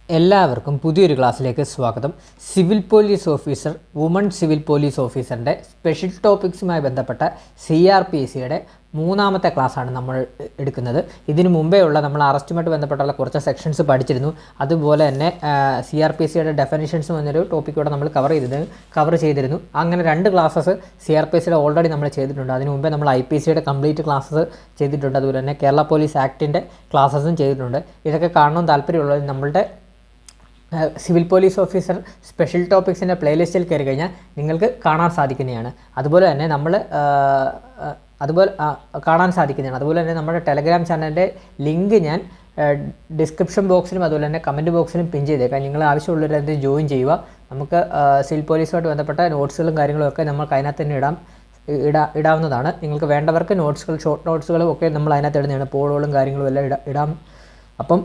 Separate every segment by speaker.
Speaker 1: എല്ലാവർക്കും പുതിയൊരു ക്ലാസ്സിലേക്ക് സ്വാഗതം. Civil police officer, woman civil police ഓഫീസറിൻ്റെ സ്പെഷ്യൽ ടോപ്പിക്സുമായി ബന്ധപ്പെട്ട CRPCയുടെ മൂന്നാമത്തെ ക്ലാസ്സാണ് നമ്മൾ എടുക്കുന്നത്. ഇതിനു മുമ്പേ ഉള്ള നമ്മൾ അറസ്റ്റുമായിട്ട് ബന്ധപ്പെട്ടുള്ള കുറച്ച് സെക്ഷൻസ് പഠിച്ചിരുന്നു. അതുപോലെ തന്നെ CRPCയുടെ ഡെഫിനിഷൻസും എന്നൊരു ടോപ്പിക്കൂടെ നമ്മൾ കവർ ചെയ്തിരുന്നു. അങ്ങനെ 2 ക്ലാസ്സസ് CRPCയുടെ ഓൾറെഡി നമ്മൾ ചെയ്തിട്ടുണ്ട്. അതിനു മുമ്പേ നമ്മൾ IPCയുടെ കംപ്ലീറ്റ് ക്ലാസ്സസ് ചെയ്തിട്ടുണ്ട്. അതുപോലെ തന്നെ കേരള പോലീസ് ആക്ടിൻ്റെ ക്ലാസ്സസും ചെയ്തിട്ടുണ്ട്. ഇതൊക്കെ കാണണമെന്ന് താല്പര്യമുള്ളത് നമ്മളുടെ സിവിൽ പോലീസ് ഓഫീസർ സ്പെഷ്യൽ ടോപ്പിക്സിൻ്റെ പ്ലേലിസ്റ്റിൽ കയറി കഴിഞ്ഞാൽ നിങ്ങൾക്ക് കാണാൻ സാധിക്കുന്നതാണ്. അതുപോലെ തന്നെ അതുപോലെ തന്നെ നമ്മുടെ ടെലഗ്രാം ചാനലിൻ്റെ ലിങ്ക് ഞാൻ ഡിസ്ക്രിപ്ഷൻ ബോക്സിലും അതുപോലെ തന്നെ കമൻറ്റ് ബോക്സിലും പിൻ ചെയ്തേക്കാം. നിങ്ങൾ ആവശ്യമുള്ളവരത് ജോയിൻ ചെയ്യുക. നമുക്ക് സിവിൽ പോലീസുമായിട്ട് ബന്ധപ്പെട്ട നോട്ട്സുകളും കാര്യങ്ങളും ഒക്കെ നമുക്ക് അതിനകത്ത് തന്നെ ഇടാവുന്നതാണ്. നിങ്ങൾക്ക് വേണ്ടവർക്ക് ഷോർട്ട് നോട്ട്സുകളും ഒക്കെ നമ്മൾ അതിനകത്ത് ഇടുന്നതാണ്. പോളുകളും കാര്യങ്ങളും എല്ലാം ഇടാം. അപ്പം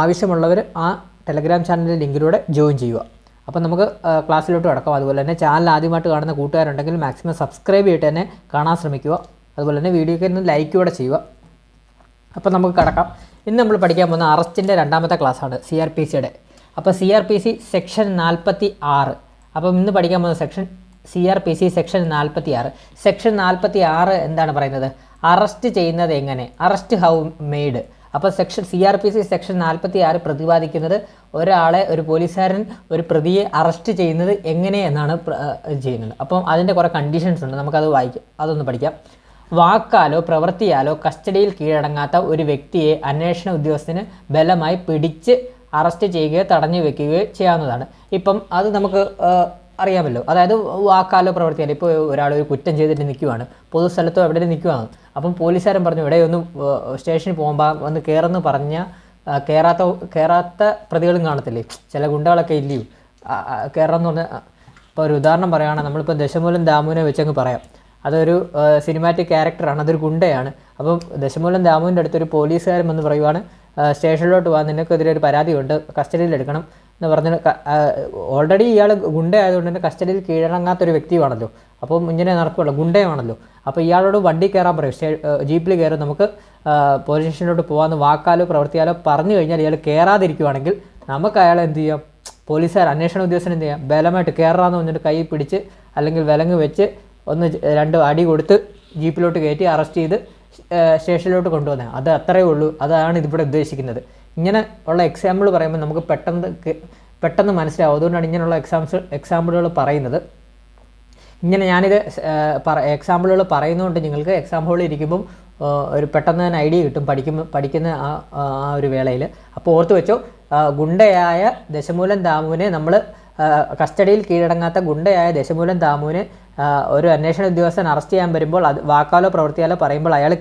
Speaker 1: ആവശ്യമുള്ളവർ ആ ടെലഗ്രാം ചാനലിൻ്റെ ലിങ്കിലൂടെ ജോയിൻ ചെയ്യുക. അപ്പം നമുക്ക് ക്ലാസ്സിലോട്ട് കിടക്കാം. അതുപോലെ തന്നെ ചാനൽ ആദ്യമായിട്ട് കാണുന്ന കൂട്ടുകാരുണ്ടെങ്കിൽ മാക്സിമം സബ്സ്ക്രൈബ് ചെയ്തിട്ട് തന്നെ കാണാൻ ശ്രമിക്കുക. അതുപോലെ തന്നെ വീഡിയോയ്ക്ക് ഒന്ന് ലൈക്ക് കൂടെ ചെയ്യുക. അപ്പം നമുക്ക് കിടക്കാം. ഇന്ന് നമ്മൾ പഠിക്കാൻ പോകുന്ന അറസ്റ്റിൻ്റെ 2ാമത്തെ ക്ലാസ്സാണ് CRPCയുടെ. അപ്പോൾ CRPC സെക്ഷൻ 46. അപ്പം ഇന്ന് പഠിക്കാൻ പോകുന്ന CRPC സെക്ഷൻ 46. സെക്ഷൻ 46 എന്താണ് പറയുന്നത്? അറസ്റ്റ് ചെയ്യുന്നത് എങ്ങനെ? Arrest how made. അപ്പോൾ CRPC സെക്ഷൻ 46 പ്രതിപാദിക്കുന്നത് ഒരു പോലീസുകാരൻ ഒരു പ്രതിയെ അറസ്റ്റ് ചെയ്യുന്നത് എങ്ങനെയെന്നാണ് ചെയ്യുന്നത്. അപ്പം അതിൻ്റെ കുറേ കണ്ടീഷൻസ് ഉണ്ട്. അതൊന്ന് പഠിക്കാം. വാക്കാലോ പ്രവൃത്തിയാലോ കസ്റ്റഡിയിൽ കീഴടങ്ങാത്ത ഒരു വ്യക്തിയെ അന്വേഷണ ഉദ്യോഗസ്ഥന് ബലമായി പിടിച്ച് അറസ്റ്റ് ചെയ്യുകയോ തടഞ്ഞു വെക്കുകയോ ചെയ്യാവുന്നതാണ്. ഇപ്പം അത് നമുക്ക് അറിയാമല്ലോ. അതായത് വാക്കാലോ പ്രവർത്തിയാലോ ഇപ്പോൾ ഒരാൾ ഒരു കുറ്റം ചെയ്തിട്ട് നിൽക്കുവാണ്, പൊതുസ്ഥലത്തോ എവിടെയും നിൽക്കുവാണ്. അപ്പം പോലീസുകാരൻ പറഞ്ഞു ഇവിടെ ഒന്ന് സ്റ്റേഷനിൽ പോകുമ്പോൾ വന്ന് കയറുമെന്ന് പറഞ്ഞാൽ കയറാത്ത പ്രതികളും കാണത്തില്ലേ, ചില ഗുണ്ടകളൊക്കെ ഇല്ലയോ കയറാമെന്ന് പറഞ്ഞാൽ. ഇപ്പോൾ ഒരു ഉദാഹരണം പറയുകയാണെങ്കിൽ നമ്മളിപ്പോൾ ദശമൂലം ദാമുവിനെ വെച്ചങ്ങ് പറയാം. അതൊരു സിനിമാറ്റിക് ക്യാരക്ടറാണ്, അതൊരു ഗുണ്ടയാണ്. അപ്പം ദശമൂലം ദാമുവിൻ്റെ അടുത്തൊരു പോലീസുകാരൻ വന്ന് പറയുവാണ് സ്റ്റേഷനിലോട്ട് പോകാൻ, നിനക്കെതിരെ ഒരു പരാതിയുണ്ട്, കസ്റ്റഡിയിലെടുക്കണം എന്ന് പറഞ്ഞാൽ ഓൾറെഡി ഇയാൾ ഗുണ്ടയായതുകൊണ്ട് തന്നെ കസ്റ്റഡിയിൽ കീഴടങ്ങാത്തൊരു വ്യക്തിയാണല്ലോ. അപ്പം ഇങ്ങനെ നടക്കുകയുള്ളൂ, ഗുണ്ടയാണല്ലോ. അപ്പോൾ ഇയാളോട് വണ്ടി കയറാൻ പറയും, ജീപ്പിൽ കയറി നമുക്ക് പോലീസ് സ്റ്റേഷനിലോട്ട് പോകാമെന്ന് വാക്കാലോ പ്രവൃത്തിയാലോ പറഞ്ഞു കഴിഞ്ഞാൽ ഇയാൾ കയറാതിരിക്കുവാണെങ്കിൽ നമുക്ക് അയാളെ എന്ത് ചെയ്യാം? പോലീസുകാർ അന്വേഷണ ഉദ്യോഗസ്ഥൻ എന്ത് ചെയ്യാം? ബലമായിട്ട് കയറാമെന്ന് പറഞ്ഞിട്ട് കൈ പിടിച്ച് അല്ലെങ്കിൽ വിലങ്ങ് വെച്ച് 2 അടി കൊടുത്ത് ജീപ്പിലോട്ട് കയറ്റി അറസ്റ്റ് ചെയ്ത് സ്റ്റേഷനിലോട്ട് കൊണ്ടുവന്നത്. അത് അത്രയേ ഉള്ളൂ. അതാണ് ഇതിവിടെ ഉദ്ദേശിക്കുന്നത്. ഇങ്ങനെ ഉള്ള എക്സാമ്പിൾ പറയുമ്പോൾ നമുക്ക് പെട്ടെന്ന് മനസ്സിലാവും. അതുകൊണ്ടാണ് ഇങ്ങനെയുള്ള എക്സാമ്പിളുകൾ പറയുന്നത്. ഇങ്ങനെ ഞാനിത് എക്സാമ്പിളുകൾ പറയുന്നതുകൊണ്ട് നിങ്ങൾക്ക് എക്സാം ഹോളിൽ ഇരിക്കുമ്പം ഒരു പെട്ടെന്ന് തന്നെ ഐഡിയ കിട്ടും പഠിക്കുന്ന ആ ഒരു വേളയിൽ. അപ്പോൾ ഓർത്ത് വെച്ചോ, ഗുണ്ടയായ ദശമൂലം ദാമുവിനെ നമ്മൾ കസ്റ്റഡിയിൽ കീഴടങ്ങാത്ത ഗുണ്ടയായ ദശമൂലം ദാമുവിനെ ഒരു അന്വേഷണ ഉദ്യോഗസ്ഥൻ അറസ്റ്റ് ചെയ്യാൻ വരുമ്പോൾ അത് വാക്കാലോ പ്രവൃത്തിയാലോ പറയുമ്പോൾ അയാൾ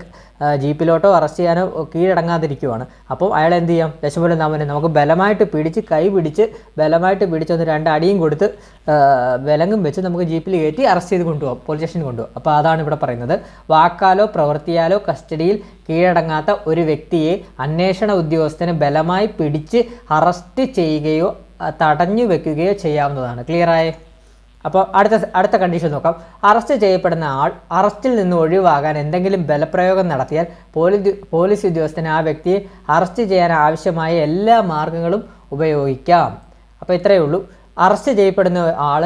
Speaker 1: ജീപ്പിലോട്ടോ അറസ്റ്റ് ചെയ്യാനോ കീഴടങ്ങാതിരിക്കുവാണ്. അപ്പോൾ അയാൾ എന്ത് ചെയ്യാം? ദശമൂലം ദാമുവിനെ നമുക്ക് ബലമായിട്ട് പിടിച്ച് ബലമായിട്ട് പിടിച്ചൊന്ന് 2 അടിയും കൊടുത്ത് വിലങ്ങും വെച്ച് നമുക്ക് ജീപ്പിൽ കയറ്റി അറസ്റ്റ് ചെയ്ത് കൊണ്ടുപോകാം, പോലീസ് സ്റ്റേഷനിൽ കൊണ്ടുപോകാം. അപ്പോൾ അതാണ് ഇവിടെ പറയുന്നത്. വാക്കാലോ പ്രവൃത്തിയാലോ കസ്റ്റഡിയിൽ കീഴടങ്ങാത്ത ഒരു വ്യക്തിയെ അന്വേഷണ ഉദ്യോഗസ്ഥന് ബലമായി പിടിച്ച് അറസ്റ്റ് ചെയ്യുകയോ തടഞ്ഞു വെക്കുകയോ ചെയ്യാവുന്നതാണ്. ക്ലിയറായേ? അപ്പോൾ അടുത്ത കണ്ടീഷൻ നോക്കാം. അറസ്റ്റ് ചെയ്യപ്പെടുന്ന ആൾ അറസ്റ്റിൽ നിന്ന് ഒഴിവാകാൻ എന്തെങ്കിലും ബലപ്രയോഗം നടത്തിയാൽ പോലീസ് ഉദ്യോഗസ്ഥന് ആ വ്യക്തിയെ അറസ്റ്റ് ചെയ്യാൻ ആവശ്യമായ എല്ലാ മാർഗങ്ങളും ഉപയോഗിക്കാം. അപ്പോൾ ഇത്രയേ ഉള്ളൂ. അറസ്റ്റ് ചെയ്യപ്പെടുന്ന ആൾ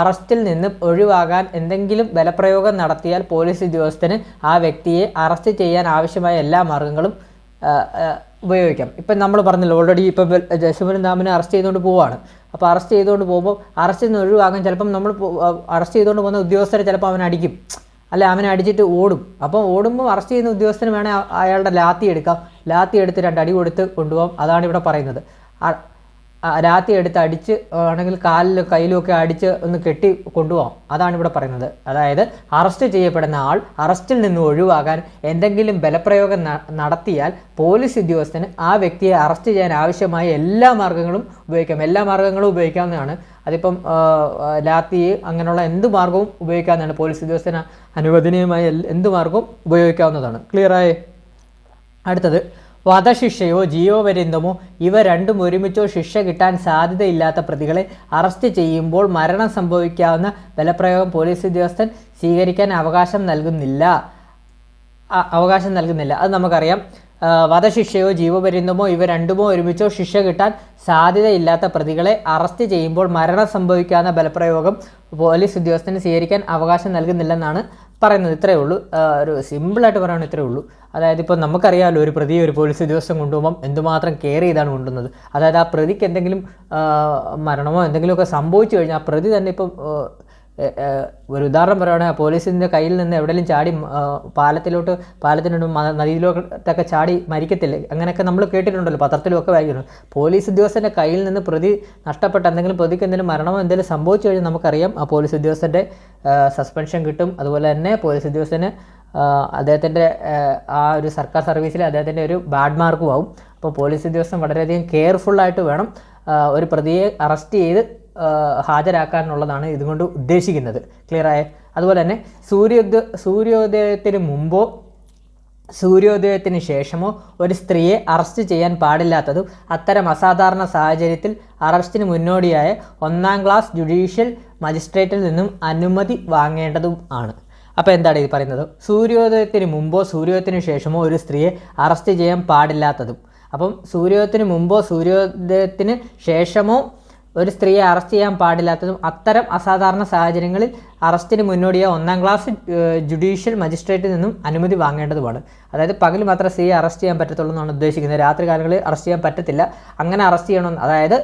Speaker 1: അറസ്റ്റിൽ നിന്ന് ഒഴിവാകാൻ എന്തെങ്കിലും ബലപ്രയോഗം നടത്തിയാൽ പോലീസ് ഉദ്യോഗസ്ഥന് ആ വ്യക്തിയെ അറസ്റ്റ് ചെയ്യാൻ ആവശ്യമായ എല്ലാ മാർഗങ്ങളും ഉപയോഗിക്കാം. ഇപ്പം നമ്മൾ പറഞ്ഞല്ലോ ഓൾറെഡി. ഇപ്പം ദശമൂലം ദാമിനെ അറസ്റ്റ് ചെയ്തുകൊണ്ട് പോവുകയാണ്. അപ്പോൾ അറസ്റ്റ് ചെയ്തുകൊണ്ട് പോകുമ്പോൾ അറസ്റ്റിൽ നിന്ന് ഒഴിവാക്കാൻ ചിലപ്പം നമ്മൾ അറസ്റ്റ് ചെയ്തുകൊണ്ട് പോകുന്ന ഉദ്യോഗസ്ഥരെ ചിലപ്പോൾ അവനെ അടിക്കും, അല്ലെ അവനെ അടിച്ചിട്ട് ഓടും. അപ്പോൾ ഓടുമ്പോൾ അറസ്റ്റ് ചെയ്യുന്ന ഉദ്യോഗസ്ഥന് വേണേൽ അയാളുടെ ലാത്തി എടുക്കാം, ലാത്തി എടുത്ത് 2 അടി കൊടുത്ത് കൊണ്ടുപോകാം. അതാണ് ഇവിടെ പറയുന്നത്. ലാത്തി എടുത്ത് അടിച്ച് ആണെങ്കിൽ കാലിലും കയ്യിലും ഒക്കെ അടിച്ച് ഒന്ന് കെട്ടി കൊണ്ടുപോകാം. അതാണ് ഇവിടെ പറയുന്നത്. അതായത് അറസ്റ്റ് ചെയ്യപ്പെടുന്ന ആൾ അറസ്റ്റിൽ നിന്ന് ഒഴിവാകാൻ എന്തെങ്കിലും ബലപ്രയോഗം നടത്തിയാൽ പോലീസ് ഉദ്യോഗസ്ഥന് ആ വ്യക്തിയെ അറസ്റ്റ് ചെയ്യാൻ ആവശ്യമായ എല്ലാ മാർഗങ്ങളും ഉപയോഗിക്കാം. എല്ലാ മാർഗങ്ങളും ഉപയോഗിക്കാവുന്നതാണ്. അതിപ്പം ലാത്തി അങ്ങനെയുള്ള എന്ത് മാർഗവും ഉപയോഗിക്കാവുന്നതാണ്. പോലീസ് ഉദ്യോഗസ്ഥന് അനുവദനീയമായ എന്ത് മാർഗവും ഉപയോഗിക്കാവുന്നതാണ്. ക്ലിയറായേ? അടുത്തത്, വധശിക്ഷയോ ജീവപര്യന്തമോ ഇവ രണ്ടും ഒരുമിച്ചോ ശിക്ഷ കിട്ടാൻ സാധ്യതയില്ലാത്ത പ്രതികളെ അറസ്റ്റ് ചെയ്യുമ്പോൾ മരണം സംഭവിക്കാവുന്ന ബലപ്രയോഗം പോലീസ് ഉദ്യോഗസ്ഥൻ സ്വീകരിക്കാൻ അവകാശം നൽകുന്നില്ല. അത് നമുക്കറിയാം. വധശിക്ഷയോ ജീവപര്യന്തമോ ഇവ രണ്ടുമോ ഒരുമിച്ചോ ശിക്ഷ കിട്ടാൻ സാധ്യതയില്ലാത്ത പ്രതികളെ അറസ്റ്റ് ചെയ്യുമ്പോൾ മരണം സംഭവിക്കാവുന്ന ബലപ്രയോഗം പോലീസ് ഉദ്യോഗസ്ഥന് സ്വീകരിക്കാൻ അവകാശം നൽകുന്നില്ലെന്നാണ് പറയുന്നത്. ഇത്രയേ ഉള്ളൂ. ഒരു സിമ്പിളായിട്ട് പറയുകയാണെങ്കിൽ ഇത്രയേ ഉള്ളൂ. അതായത് ഇപ്പോൾ നമുക്കറിയാമല്ലോ, ഒരു പ്രതിയെ ഒരു പോലീസ് ഉദ്യോഗസ്ഥൻ കൊണ്ടുപോകുമ്പം എന്തുമാത്രം കെയർ ചെയ്താണ് കൊണ്ടുവന്നത്. അതായത് ആ പ്രതിക്ക് എന്തെങ്കിലും മരണമോ എന്തെങ്കിലുമൊക്കെ സംഭവിച്ചു കഴിഞ്ഞാൽ ആ പ്രതി തന്നെ ഇപ്പം ഒരു ഉദാഹരണം പറയുകയാണെങ്കിൽ പോലീസിൻ്റെ കയ്യിൽ നിന്ന് എവിടെയെങ്കിലും ചാടി പാലത്തിനോട് നദിയിലോട്ടൊക്കെ ചാടി മരിക്കത്തില്ലേ, അങ്ങനെയൊക്കെ നമ്മൾ കേട്ടിട്ടുണ്ടല്ലോ, പത്രത്തിലുമൊക്കെ വായിക്കുന്നു. പോലീസ് ഉദ്യോഗസ്ഥൻ്റെ കയ്യിൽ നിന്ന് പ്രതി നഷ്ടപ്പെട്ട പ്രതിക്ക് എന്തെങ്കിലും മരണമോ എന്തെങ്കിലും സംഭവിച്ചു കഴിഞ്ഞാൽ നമുക്കറിയാം ആ പോലീസ് ഉദ്യോഗസ്ഥൻ്റെ സസ്പെൻഷൻ കിട്ടും. അതുപോലെ തന്നെ പോലീസ് ഉദ്യോഗസ്ഥന് അദ്ദേഹത്തിൻ്റെ ആ ഒരു സർക്കാർ സർവീസിൽ അദ്ദേഹത്തിൻ്റെ ഒരു ബാഡ് മാർക്കും ആവും. അപ്പോൾ പോലീസ് ഉദ്യോഗസ്ഥൻ വളരെയധികം കെയർഫുള്ളായിട്ട് വേണം ഒരു പ്രതിയെ അറസ്റ്റ് ചെയ്ത് ഹാജരാക്കാനുള്ളതാണ് ഇതുകൊണ്ട് ഉദ്ദേശിക്കുന്നത്. ക്ലിയറായ? അതുപോലെ തന്നെ സൂര്യോദയത്തിന് മുമ്പോ സൂര്യോദയത്തിന് ശേഷമോ ഒരു സ്ത്രീയെ അറസ്റ്റ് ചെയ്യാൻ പാടില്ലാത്തതും അത്തരം അസാധാരണ സാഹചര്യത്തിൽ അറസ്റ്റിന് മുന്നോടിയായ 1-ാം ക്ലാസ് ജുഡീഷ്യൽ മജിസ്ട്രേറ്റിൽ നിന്നും അനുമതി വാങ്ങേണ്ടതും ആണ്. അപ്പോൾ എന്താണ് ഇത് പറയുന്നത്? സൂര്യോദയത്തിന് മുമ്പോ സൂര്യോദയത്തിന് ശേഷമോ ഒരു സ്ത്രീയെ അറസ്റ്റ് ചെയ്യാൻ പാടില്ലാത്തതും. അപ്പം സൂര്യോദയത്തിന് മുമ്പോ സൂര്യോദയത്തിന് ശേഷമോ ഒരു സ്ത്രീയെ അറസ്റ്റ് ചെയ്യാൻ പാടില്ലാത്തതും അത്തരം അസാധാരണ സാഹചര്യങ്ങളിൽ അറസ്റ്റിന് മുന്നോടിയായ 1-ാം ക്ലാസ് ജുഡീഷ്യൽ മജിസ്ട്രേറ്റിൽ നിന്നും അനുമതി വാങ്ങേണ്ടതുമാണ്. അതായത് പകൽ മാത്രമേ സ്ത്രീയെ അറസ്റ്റ് ചെയ്യാൻ പറ്റത്തുള്ളൂ എന്നാണ് ഉദ്ദേശിക്കുന്നത്. രാത്രി കാലങ്ങളിൽ അറസ്റ്റ് ചെയ്യാൻ പറ്റത്തില്ല. അങ്ങനെ അറസ്റ്റ് ചെയ്യണം, അതായത്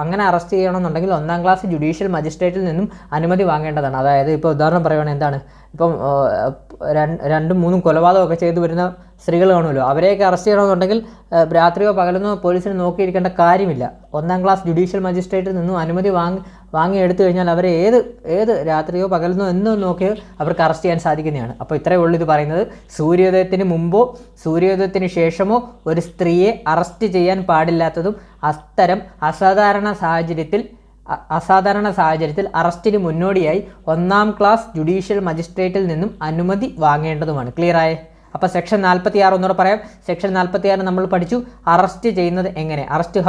Speaker 1: അങ്ങനെ അറസ്റ്റ് ചെയ്യണമെന്നുണ്ടെങ്കിൽ 1-ാം ക്ലാസ് ജുഡീഷ്യൽ മജിസ്ട്രേറ്റിൽ നിന്നും അനുമതി വാങ്ങേണ്ടതാണ്. അതായത് ഇപ്പോൾ ഉദാഹരണം പറയുകയാണെങ്കിൽ എന്താണ്, ഇപ്പം 2-3 കൊലപാതകമൊക്കെ ചെയ്തു വരുന്ന സ്ത്രീകൾ കാണുമല്ലോ, അവരെയൊക്കെ അറസ്റ്റ് ചെയ്യണമെന്നുണ്ടെങ്കിൽ രാത്രിയോ പകലെന്നോ പോലീസിന് നോക്കിയിരിക്കേണ്ട കാര്യമില്ല. 1-ാം ക്ലാസ് ജുഡീഷ്യൽ മജിസ്ട്രേറ്റിൽ നിന്നും അനുമതി വാങ്ങി എടുത്തു കഴിഞ്ഞാൽ അവരെ ഏത് രാത്രിയോ പകലെന്നോ എന്നോ നോക്കിയോ അവർക്ക് അറസ്റ്റ് ചെയ്യാൻ സാധിക്കുന്നതാണ്. അപ്പോൾ ഇത്രയേ ഉള്ളൂ ഇത് പറയുന്നത്. സൂര്യോദയത്തിന് മുമ്പോ സൂര്യോദയത്തിന് ശേഷമോ ഒരു സ്ത്രീയെ അറസ്റ്റ് ചെയ്യാൻ പാടില്ലാത്തതും അത്തരം അസാധാരണ സാഹചര്യത്തിൽ അറസ്റ്റിന് മുന്നോടിയായി 1-ാം ക്ലാസ് ജുഡീഷ്യൽ മജിസ്ട്രേറ്റിൽ നിന്നും അനുമതി വാങ്ങേണ്ടതുമാണ്. ക്ലിയറായേ? അപ്പോൾ സെക്ഷൻ 46 ഒന്നുകൂടെ പറയാം. സെക്ഷൻ 46 നമ്മൾ പഠിച്ചു അറസ്റ്റ് ചെയ്യുന്നത് എങ്ങനെ, അറസ്റ്റ്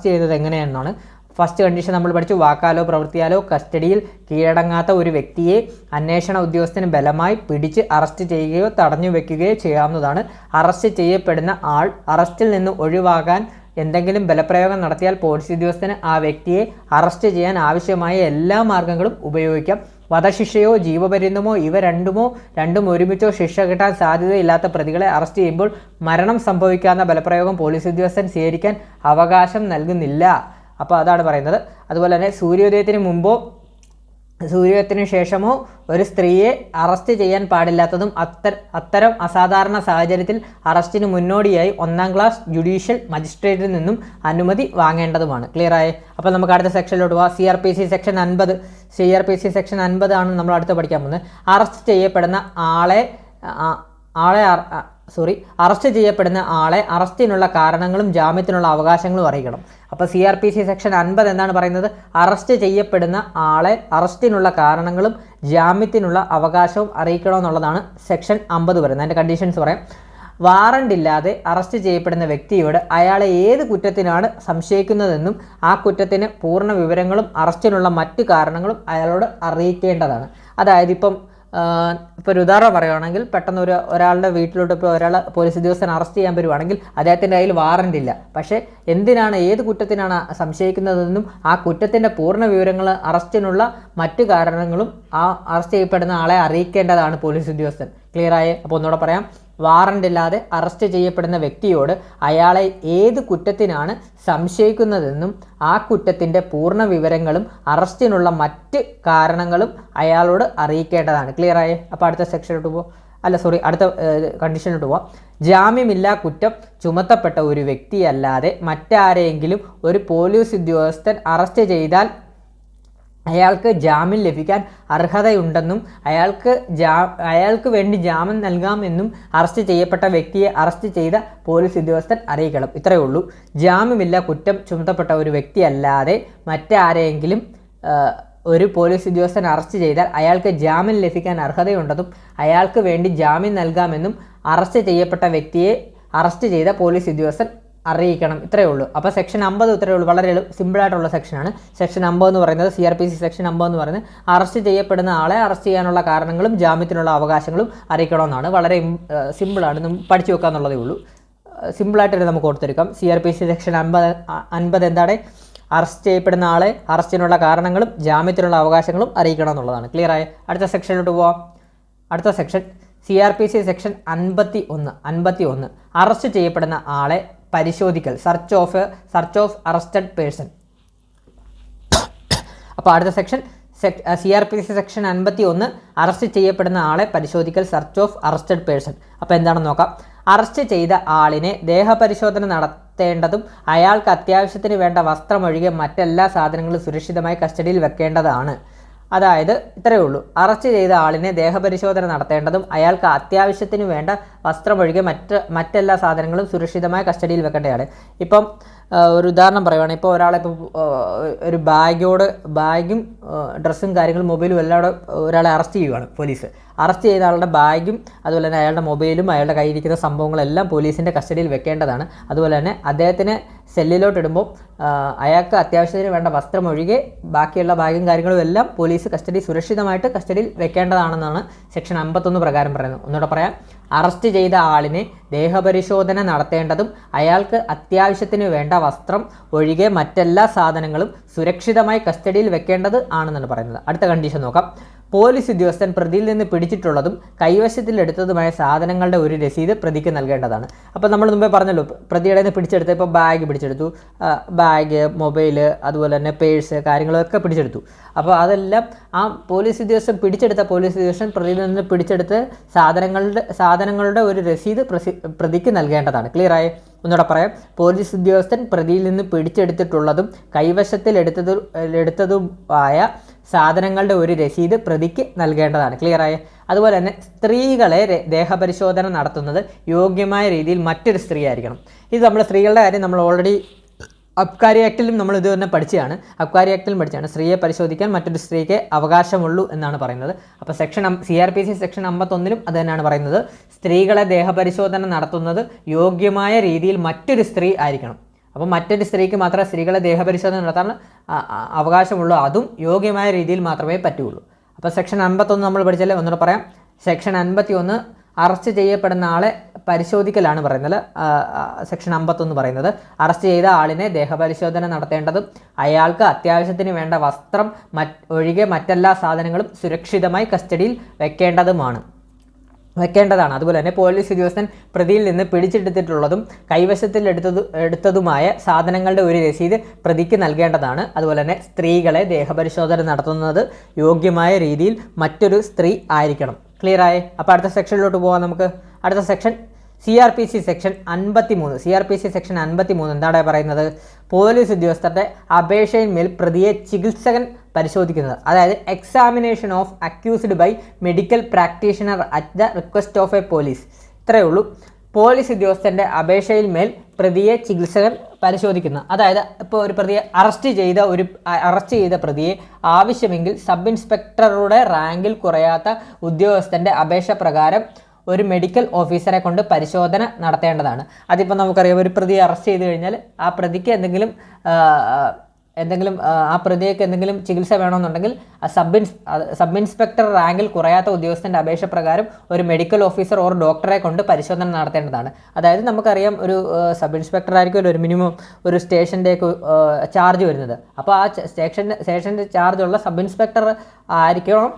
Speaker 1: ചെയ്യുന്നത് എങ്ങനെയെന്നാണ്. ഫസ്റ്റ് കണ്ടീഷൻ നമ്മൾ പഠിച്ചു, വാക്കാലോ പ്രവൃത്തിയാലോ കസ്റ്റഡിയിൽ കീഴടങ്ങാത്ത ഒരു വ്യക്തിയെ അന്വേഷണ ഉദ്യോഗസ്ഥന് ബലമായി പിടിച്ച് അറസ്റ്റ് ചെയ്യുകയോ തടഞ്ഞു വെക്കുകയോ ചെയ്യാവുന്നതാണ്. അറസ്റ്റ് ചെയ്യപ്പെടുന്ന ആൾ അറസ്റ്റിൽ നിന്ന് ഒഴിവാകാൻ എന്തെങ്കിലും ബലപ്രയോഗം നടത്തിയാൽ പോലീസ് ഉദ്യോഗസ്ഥന് ആ വ്യക്തിയെ അറസ്റ്റ് ചെയ്യാൻ ആവശ്യമായ എല്ലാ മാർഗങ്ങളും ഉപയോഗിക്കാം. വധശിക്ഷയോ ജീവപര്യന്തമോ ഇവ രണ്ടും ഒരുമിച്ചോ ശിക്ഷ കിട്ടാൻ സാധ്യതയില്ലാത്ത പ്രതികളെ അറസ്റ്റ് ചെയ്യുമ്പോൾ മരണം സംഭവിക്കാവുന്ന ബലപ്രയോഗം പോലീസ് ഉദ്യോഗസ്ഥൻ സ്വീകരിക്കാൻ അവകാശം നൽകുന്നില്ല. അപ്പോൾ അതാണ് പറയുന്നത്. അതുപോലെ തന്നെ സൂര്യോദയത്തിന് മുമ്പോ സൂര്യോദയത്തിന് ശേഷമോ ഒരു സ്ത്രീയെ അറസ്റ്റ് ചെയ്യാൻ പാടില്ലാത്തതും അത്തരം അസാധാരണ സാഹചര്യത്തിൽ അറസ്റ്റിന് മുന്നോടിയായി 1-ാം ക്ലാസ് ജുഡീഷ്യൽ മജിസ്ട്രേറ്റിൽ നിന്നും അനുമതി വാങ്ങേണ്ടതുമാണ്. ക്ലിയറായേ? അപ്പോൾ നമുക്ക് അടുത്ത സെക്ഷനിലോട്ട് പോവാം. CRPC സെക്ഷൻ 50 ആണ് നമ്മൾ അടുത്ത് പഠിക്കാൻ പോകുന്നത്. അറസ്റ്റ് ചെയ്യപ്പെടുന്ന ആളെ അറസ്റ്റിനുള്ള കാരണങ്ങളും ജാമ്യത്തിനുള്ള അവകാശങ്ങളും അറിയിക്കണം. അപ്പോൾ CRPC സെക്ഷൻ 50 എന്താണ് പറയുന്നത്? അറസ്റ്റ് ചെയ്യപ്പെടുന്ന ആളെ അറസ്റ്റിനുള്ള കാരണങ്ങളും ജാമ്യത്തിനുള്ള അവകാശവും അറിയിക്കണമെന്നുള്ളതാണ് സെക്ഷൻ 50 പറയുന്നത്. അതിൻ്റെ കണ്ടീഷൻസ് പറയാം. വാറണ്ട് ഇല്ലാതെ അറസ്റ്റ് ചെയ്യപ്പെടുന്ന വ്യക്തിയോട് അയാളെ ഏത് കുറ്റത്തിനാണ് സംശയിക്കുന്നതെന്നും ആ കുറ്റത്തിന് പൂർണ്ണ വിവരങ്ങളും അറസ്റ്റിനുള്ള മറ്റു കാരണങ്ങളും അയാളോട് അറിയിക്കേണ്ടതാണ്. അതായത് ഇപ്പോൾ ഒരു ഉദാഹരണം പറയുകയാണെങ്കിൽ, പെട്ടെന്ന് ഒരാളുടെ വീട്ടിലോട്ട് ഇപ്പോൾ പോലീസ് ഉദ്യോഗസ്ഥൻ അറസ്റ്റ് ചെയ്യാൻ വരുവാണെങ്കിൽ അദ്ദേഹത്തിൻ്റെ കയ്യിൽ വാറണ്ട് ഇല്ല. പക്ഷേ ഏത് കുറ്റത്തിനാണ് സംശയിക്കുന്നതെന്നും ആ കുറ്റത്തിൻ്റെ പൂർണ്ണ വിവരങ്ങൾ അറസ്റ്റിനുള്ള മറ്റു കാരണങ്ങളും ആ അറസ്റ്റ് ചെയ്യപ്പെടുന്ന ആളെ അറിയിക്കേണ്ടതാണ് പോലീസ് ഉദ്യോഗസ്ഥൻ. ക്ലിയറായേ? അപ്പോൾ ഒന്നുകൂടെ പറയാം. വാറണ്ട് ഇല്ലാതെ അറസ്റ്റ് ചെയ്യപ്പെടുന്ന വ്യക്തിയോട് അയാളെ ഏത് കുറ്റത്തിനാണ് സംശയിക്കുന്നതെന്നും ആ കുറ്റത്തിൻ്റെ പൂർണ്ണ വിവരങ്ങളും അറസ്റ്റിനുള്ള മറ്റ് കാരണങ്ങളും അയാളോട് അറിയിക്കേണ്ടതാണ്. ക്ലിയറായേ? അപ്പോൾ അടുത്ത സെക്ഷനിലോട്ട് അടുത്ത കണ്ടീഷനിലോട്ട് പോവാം. ജാമ്യമില്ലാ കുറ്റം ചുമത്തപ്പെട്ട ഒരു വ്യക്തിയല്ലാതെ മറ്റാരെങ്കിലും ഒരു പോലീസ് ഉദ്യോഗസ്ഥൻ അറസ്റ്റ് ചെയ്താൽ അയാൾക്ക് ജാമ്യം ലഭിക്കാൻ അർഹതയുണ്ടെന്നും അയാൾക്ക് വേണ്ടി ജാമ്യം നൽകാമെന്നും അറസ്റ്റ് ചെയ്യപ്പെട്ട വ്യക്തിയെ അറസ്റ്റ് ചെയ്ത പോലീസ് ഉദ്യോഗസ്ഥൻ അറിയിക്കണം. ഇത്രയേ ഉള്ളൂ. ജാമ്യമില്ല കുറ്റം ചുമത്തപ്പെട്ട ഒരു വ്യക്തിയല്ലാതെ മറ്റാരെങ്കിലും ഒരു പോലീസ് ഉദ്യോഗസ്ഥൻ അറസ്റ്റ് ചെയ്താൽ അയാൾക്ക് ജാമ്യം ലഭിക്കാൻ അർഹതയുണ്ടെന്നും അയാൾക്ക് വേണ്ടി ജാമ്യം നൽകാമെന്നും അറസ്റ്റ് ചെയ്യപ്പെട്ട വ്യക്തിയെ അറസ്റ്റ് ചെയ്ത പോലീസ് ഉദ്യോഗസ്ഥൻ അറിയിക്കണം. ഇത്രയേ ഉള്ളൂ. അപ്പോൾ സെക്ഷൻ 50 ഇത്രയേ ഉള്ളൂ. വളരെ സിമ്പിളായിട്ടുള്ള സെക്ഷനാണ്. സെക്ഷൻ 50 എന്ന് പറയുന്നത് CRPC സെക്ഷൻ 50 എന്ന് പറയുന്നത് അറസ്റ്റ് ചെയ്യപ്പെടുന്ന ആളെ അറസ്റ്റ് ചെയ്യാനുള്ള കാരണങ്ങളും ജാമ്യത്തിനുള്ള അവകാശങ്ങളും അറിയിക്കണമെന്നാണ്. വളരെ സിമ്പിളാണ്, പഠിച്ചു വെക്കാന്നുള്ളതേ ഉള്ളൂ. സിമ്പിളായിട്ട് നമുക്ക് ഓർത്തെടുക്കാം. CRPC സെക്ഷൻ 50 എന്താണ്? അറസ്റ്റ് ചെയ്യപ്പെടുന്ന ആളെ അറസ്റ്റിനുള്ള കാരണങ്ങളും ജാമ്യത്തിനുള്ള അവകാശങ്ങളും അറിയിക്കണം എന്നുള്ളതാണ്. ക്ലിയർ ആയ? അടുത്ത സെക്ഷനിലോട്ട് പോവാം. അടുത്ത സെക്ഷൻ CRPC സെക്ഷൻ 51 അറസ്റ്റ് ചെയ്യപ്പെടുന്ന ആളെ പരിശോധിക്കൽ, സെർച്ച് ഓഫ് അറസ്റ്റഡ് പേഴ്സൺ. അപ്പോൾ അടുത്ത സെക്ഷൻ CRPC സെക്ഷൻ 51 അറസ്റ്റ് ചെയ്യപ്പെടുന്ന ആളെ പരിശോധിക്കൽ, സെർച്ച് ഓഫ് അറസ്റ്റഡ് പേഴ്സൺ. അപ്പോൾ എന്താണെന്ന് നോക്കാം. അറസ്റ്റ് ചെയ്ത ആളിനെ ദേഹപരിശോധന നടത്തേണ്ടതും അയാൾക്ക് അത്യാവശ്യത്തിന് വേണ്ട വസ്ത്രമൊഴികെ മറ്റെല്ലാ സാധനങ്ങളും സുരക്ഷിതമായി കസ്റ്റഡിയിൽ വെക്കേണ്ടതാണ്. അതായത് ഇത്രയേ ഉള്ളൂ. അറസ്റ്റ് ചെയ്ത ആളിനെ ദേഹപരിശോധന നടത്തേണ്ടതും അയാൾക്ക് അത്യാവശ്യത്തിന് വേണ്ട വസ്ത്രമൊഴികെ മറ്റെല്ലാ സാധനങ്ങളും സുരക്ഷിതമായ കസ്റ്റഡിയിൽ വെക്കേണ്ടതാണ്. ഇപ്പം ഒരു ഉദാഹരണം പറയുവാണ്. ഇപ്പോൾ ഒരാളിപ്പോൾ ഒരു ബാഗും ഡ്രസ്സും കാര്യങ്ങളും മൊബൈലും എല്ലാം ഒരാളെ അറസ്റ്റ് ചെയ്യുവാണ് പോലീസ്. അറസ്റ്റ് ചെയ്ത ആളുടെ ബാഗും അതുപോലെ തന്നെ അയാളുടെ മൊബൈലും അയാളുടെ കയ്യിരിക്കുന്ന സംഭവങ്ങളെല്ലാം പോലീസിൻ്റെ കസ്റ്റഡിയിൽ വെക്കേണ്ടതാണ്. അതുപോലെ തന്നെ അദ്ദേഹത്തിന് സെല്ലിലോട്ട് ഇടുമ്പോൾ അയാൾക്ക് അത്യാവശ്യത്തിന് വേണ്ട വസ്ത്രം ഒഴികെ ബാക്കിയുള്ള ബാഗും കാര്യങ്ങളും എല്ലാം പോലീസ് സുരക്ഷിതമായിട്ട് കസ്റ്റഡിയിൽ വെക്കേണ്ടതാണെന്നാണ് സെക്ഷൻ 51 പ്രകാരം പറയുന്നത്. ഒന്നുകൂടെ പറയാം. അറസ്റ്റ് ചെയ്ത ആളിനെ ദേഹപരിശോധന നടത്തേണ്ടതും അയാൾക്ക് അത്യാവശ്യത്തിന് വേണ്ട വസ്ത്രം ഒഴികെ മറ്റെല്ലാ സാധനങ്ങളും സുരക്ഷിതമായി കസ്റ്റഡിയിൽ വെക്കേണ്ടത് ആണെന്നാണ് പറയുന്നത്. അടുത്ത കണ്ടീഷൻ നോക്കാം. പോലീസ് ഉദ്യോഗസ്ഥൻ പ്രതിയിൽ നിന്ന് പിടിച്ചിട്ടുള്ളതും കൈവശത്തിലെടുത്തതുമായ സാധനങ്ങളുടെ ഒരു രസീത് പ്രതിക്ക് നൽകേണ്ടതാണ്. അപ്പോൾ നമ്മൾ മുമ്പേ പറഞ്ഞല്ലോ, പ്രതിയുടെ നിന്ന് പിടിച്ചെടുത്ത്, ഇപ്പോൾ ബാഗ് പിടിച്ചെടുത്തു, ബാഗ്, മൊബൈല്, അതുപോലെ തന്നെ പേഴ്സ്, കാര്യങ്ങളൊക്കെ പിടിച്ചെടുത്തു. അപ്പോൾ അതെല്ലാം ആ പോലീസ് ഉദ്യോഗസ്ഥൻ പ്രതിയിൽ നിന്ന് പിടിച്ചെടുത്ത് സാധനങ്ങളുടെ ഒരു രസീത് പ്രതിക്ക് നൽകേണ്ടതാണ്. ക്ലിയർ ആയി? ഒന്നുകൂടെ പറയാം. പോലീസ് ഉദ്യോഗസ്ഥൻ പ്രതിയിൽ നിന്ന് പിടിച്ചെടുത്തിട്ടുള്ളതും കൈവശത്തിലെടുത്തതുമായ സാധനങ്ങളുടെ ഒരു രസീത് പ്രതിക്ക് നൽകേണ്ടതാണ്. ക്ലിയർ ആയ? അതുപോലെ തന്നെ സ്ത്രീകളെ ദേഹപരിശോധന നടത്തുന്നത് യോഗ്യമായ രീതിയിൽ മറ്റൊരു സ്ത്രീ ആയിരിക്കണം. ഇത് നമ്മൾ സ്ത്രീകളുടെ കാര്യം നമ്മൾ ഓൾറെഡി അബ്കാരി ആക്ടിലും നമ്മൾ ഇത് തന്നെ പഠിച്ചതാണ്. സ്ത്രീയെ പരിശോധിക്കാൻ മറ്റൊരു സ്ത്രീക്ക് അവകാശമുള്ളൂ എന്നാണ് പറയുന്നത്. അപ്പോൾ CRPC സെക്ഷൻ 51 അത് തന്നെയാണ് പറയുന്നത്. സ്ത്രീകളെ ദേഹപരിശോധന നടത്തുന്നത് യോഗ്യമായ രീതിയിൽ മറ്റൊരു സ്ത്രീ ആയിരിക്കണം. അപ്പോൾ മറ്റൊരു സ്ത്രീക്ക് മാത്രമേ സ്ത്രീകളെ ദേഹപരിശോധന നടത്താൻ അവകാശമുള്ളൂ. അതും യോഗ്യമായ രീതിയിൽ മാത്രമേ പറ്റുള്ളൂ. അപ്പോൾ സെക്ഷൻ 51 നമ്മൾ പഠിച്ചാലേ. ഒന്നുകൂടെ പറയാം. സെക്ഷൻ 51 അറസ്റ്റ് ചെയ്യപ്പെടുന്ന ആളെ പരിശോധിക്കലാണ് പറയുന്നത്. സെക്ഷൻ 51 പറയുന്നത് അറസ്റ്റ് ചെയ്ത ആളിനെ ദേഹപരിശോധന നടത്തേണ്ടതും അയാൾക്ക് അത്യാവശ്യത്തിന് വേണ്ട വസ്ത്രം ഒഴികെ മറ്റെല്ലാ സാധനങ്ങളും സുരക്ഷിതമായി കസ്റ്റഡിയിൽ വെക്കേണ്ടതാണ്. അതുപോലെ തന്നെ പോലീസ് ഉദ്യോഗസ്ഥൻ പ്രതിയിൽ നിന്ന് പിടിച്ചെടുത്തിട്ടുള്ളതും കൈവശത്തിലെടുത്തതുമായ സാധനങ്ങളുടെ ഒരു രസീത് പ്രതിക്ക് നൽകേണ്ടതാണ്. അതുപോലെ തന്നെ സ്ത്രീകളെ ദേഹപരിശോധന നടത്തുന്നത് യോഗ്യമായ രീതിയിൽ മറ്റൊരു സ്ത്രീ ആയിരിക്കണം. ക്ലിയർ ആയേ? അപ്പോൾ അടുത്ത സെക്ഷനിലോട്ട് പോകാം നമുക്ക്. അടുത്ത സെക്ഷൻ CRPC സെക്ഷൻ 53 എന്താണ് പറയുന്നത്? പോലീസ് ഉദ്യോഗസ്ഥരുടെ അപേക്ഷയിന്മേൽ പ്രതിയെ ചികിത്സകൻ പരിശോധിക്കുന്നത്. അതായത് examination of accused by medical practitioner at the request of a police. ഇത്രയേ ഉള്ളൂ. പോലീസ് ഉദ്യോഗസ്ഥൻ്റെ അപേക്ഷയിൽ മേൽ പ്രതിയെ ചികിത്സകൻ പരിശോധിക്കുന്ന, അതായത് ഇപ്പോൾ ഒരു പ്രതിയെ അറസ്റ്റ് ചെയ്ത പ്രതിയെ ആവശ്യമെങ്കിൽ സബ് ഇൻസ്പെക്ടറുടെ റാങ്കിൽ കുറയാത്ത ഉദ്യോഗസ്ഥൻ്റെ അപേക്ഷ പ്രകാരം ഒരു മെഡിക്കൽ ഓഫീസറെ കൊണ്ട് പരിശോധന നടത്തേണ്ടതാണ്. അതിപ്പോൾ നമുക്കറിയാം, ഒരു പ്രതിയെ അറസ്റ്റ് ചെയ്ത് കഴിഞ്ഞാൽ ആ പ്രതിക്ക് എന്തെങ്കിലും ആ പ്രതിക്ക് എന്തെങ്കിലും ചികിത്സ വേണമെന്നുണ്ടെങ്കിൽ സബ് ഇൻസ്പെക്ടർ റാങ്കിൽ കുറയാത്ത ഉദ്യോഗസ്ഥൻ്റെ അപേക്ഷ പ്രകാരം ഒരു മെഡിക്കൽ ഓഫീസർ ഓർ ഡോക്ടറെ കൊണ്ട് പരിശോധന നടത്തേണ്ടതാണ്. അതായത് നമുക്കറിയാം, ഒരു സബ് ഇൻസ്പെക്ടർ ആയിരിക്കുമല്ലോ ഒരു മിനിമം ഒരു സ്റ്റേഷൻ്റെയൊക്കെ ചാർജ് വരുന്നത്. അപ്പോൾ ആ സ്റ്റേഷൻ്റെ ചാർജുള്ള സബ് ഇൻസ്പെക്ടർ ആയിരിക്കണം.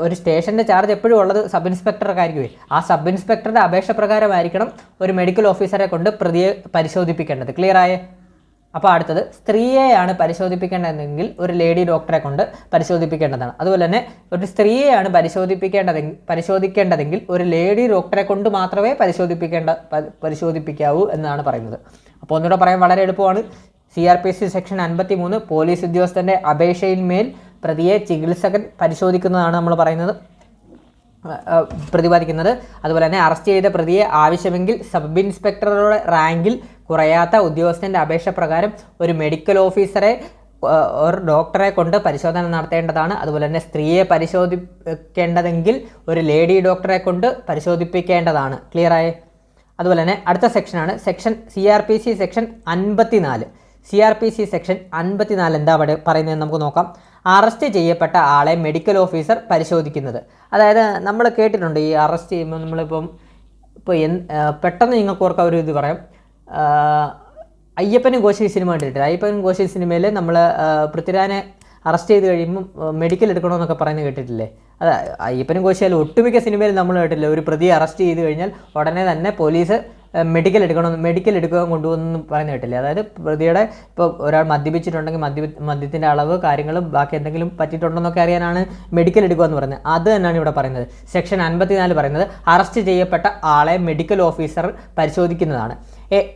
Speaker 1: ഒരു സ്റ്റേഷൻ്റെ ചാർജ് എപ്പോഴും ഉള്ളത് സബ് ഇൻസ്പെക്ടർക്കായിരിക്കുമേ. ആ സബ് ഇൻസ്പെക്ടറുടെ അപേക്ഷ പ്രകാരമായിരിക്കണം ഒരു മെഡിക്കൽ ഓഫീസറെ കൊണ്ട് പ്രതിയെ പരിശോധിപ്പിക്കേണ്ടത്. ക്ലിയർ ആയേ? അപ്പോൾ അടുത്തത്, സ്ത്രീയെയാണ് പരിശോധിപ്പിക്കേണ്ടതെങ്കിൽ ഒരു ലേഡി ഡോക്ടറെ കൊണ്ട് പരിശോധിപ്പിക്കേണ്ടതാണ്. അതുപോലെ തന്നെ ഒരു സ്ത്രീയെയാണ് പരിശോധിക്കേണ്ടതെങ്കിൽ ഒരു ലേഡി ഡോക്ടറെ കൊണ്ട് മാത്രമേ പരിശോധിപ്പിക്കാവൂ എന്നാണ് പറയുന്നത്. അപ്പോൾ ഒന്നുകൂടെ പറയാൻ വളരെ എളുപ്പമാണ്. CRPC സെക്ഷൻ 53 പോലീസ് ഉദ്യോഗസ്ഥൻ്റെ അപേക്ഷയിന്മേൽ പ്രതിയെ ചികിത്സകൻ പരിശോധിക്കുന്നതാണ് നമ്മൾ പ്രതിപാദിക്കുന്നത്. അതുപോലെ തന്നെ അറസ്റ്റ് ചെയ്ത പ്രതിയെ ആവശ്യമെങ്കിൽ സബ് ഇൻസ്പെക്ടറുടെ റാങ്കിൽ കുറയാത്ത ഉദ്യോഗസ്ഥൻ്റെ അപേക്ഷ പ്രകാരം ഒരു മെഡിക്കൽ ഓഫീസറെ ഒരു ഡോക്ടറെ കൊണ്ട് പരിശോധന നടത്തേണ്ടതാണ്. അതുപോലെ തന്നെ സ്ത്രീയെ പരിശോധിക്കേണ്ടതെങ്കിൽ ഒരു ലേഡി ഡോക്ടറെ കൊണ്ട് പരിശോധിപ്പിക്കേണ്ടതാണ്. ക്ലിയർ ആയേ? അതുപോലെ തന്നെ അടുത്ത സെക്ഷനാണ് CRPC സെക്ഷൻ 54. CRPC സെക്ഷൻ 54 എന്താ പറയുന്നത് നമുക്ക് നോക്കാം. അറസ്റ്റ് ചെയ്യപ്പെട്ട ആളെ മെഡിക്കൽ ഓഫീസർ പരിശോധിക്കുന്നത്. അതായത് നമ്മൾ കേട്ടിട്ടുണ്ട് ഈ അറസ്റ്റ് ചെയ്യുമ്പോൾ നമ്മളിപ്പോൾ പെട്ടെന്ന് നിങ്ങൾക്ക് ഓർക്കാൻ ഒരു ഇത് പറയാം. അയ്യപ്പനും കോശി സിനിമ കണ്ടിട്ടില്ല? അയ്യപ്പനും കോശി സിനിമയിൽ നമ്മൾ പൃഥ്വിരാജിനെ അറസ്റ്റ് ചെയ്ത് കഴിയുമ്പോൾ മെഡിക്കൽ എടുക്കണമെന്നൊക്കെ പറയുന്നത് കേട്ടിട്ടില്ലേ? അത് അയ്യപ്പനും കോശിയാലും ഒട്ടുമിക്ക സിനിമയിൽ നമ്മൾ കേട്ടില്ല, ഒരു പ്രതിയെ അറസ്റ്റ് ചെയ്ത് കഴിഞ്ഞാൽ ഉടനെ തന്നെ പോലീസ് മെഡിക്കൽ എടുക്കാൻ കൊണ്ടുപോകുന്നു പറയുന്നത് കേട്ടില്ലേ? അതായത് പ്രതിയുടെ ഇപ്പോൾ ഒരാൾ മദ്യപിച്ചിട്ടുണ്ടെങ്കിൽ മദ്യത്തിൻ്റെ അളവ് കാര്യങ്ങളും ബാക്കി എന്തെങ്കിലും പറ്റിയിട്ടുണ്ടെന്നൊക്കെ അറിയാനാണ് മെഡിക്കൽ എടുക്കുക എന്ന് പറയുന്നത്. അത് തന്നെയാണ് ഇവിടെ പറയുന്നത്. സെക്ഷൻ 54 പറയുന്നത് അറസ്റ്റ് ചെയ്യപ്പെട്ട ആളെ മെഡിക്കൽ ഓഫീസർ പരിശോധിക്കുന്നതാണ്.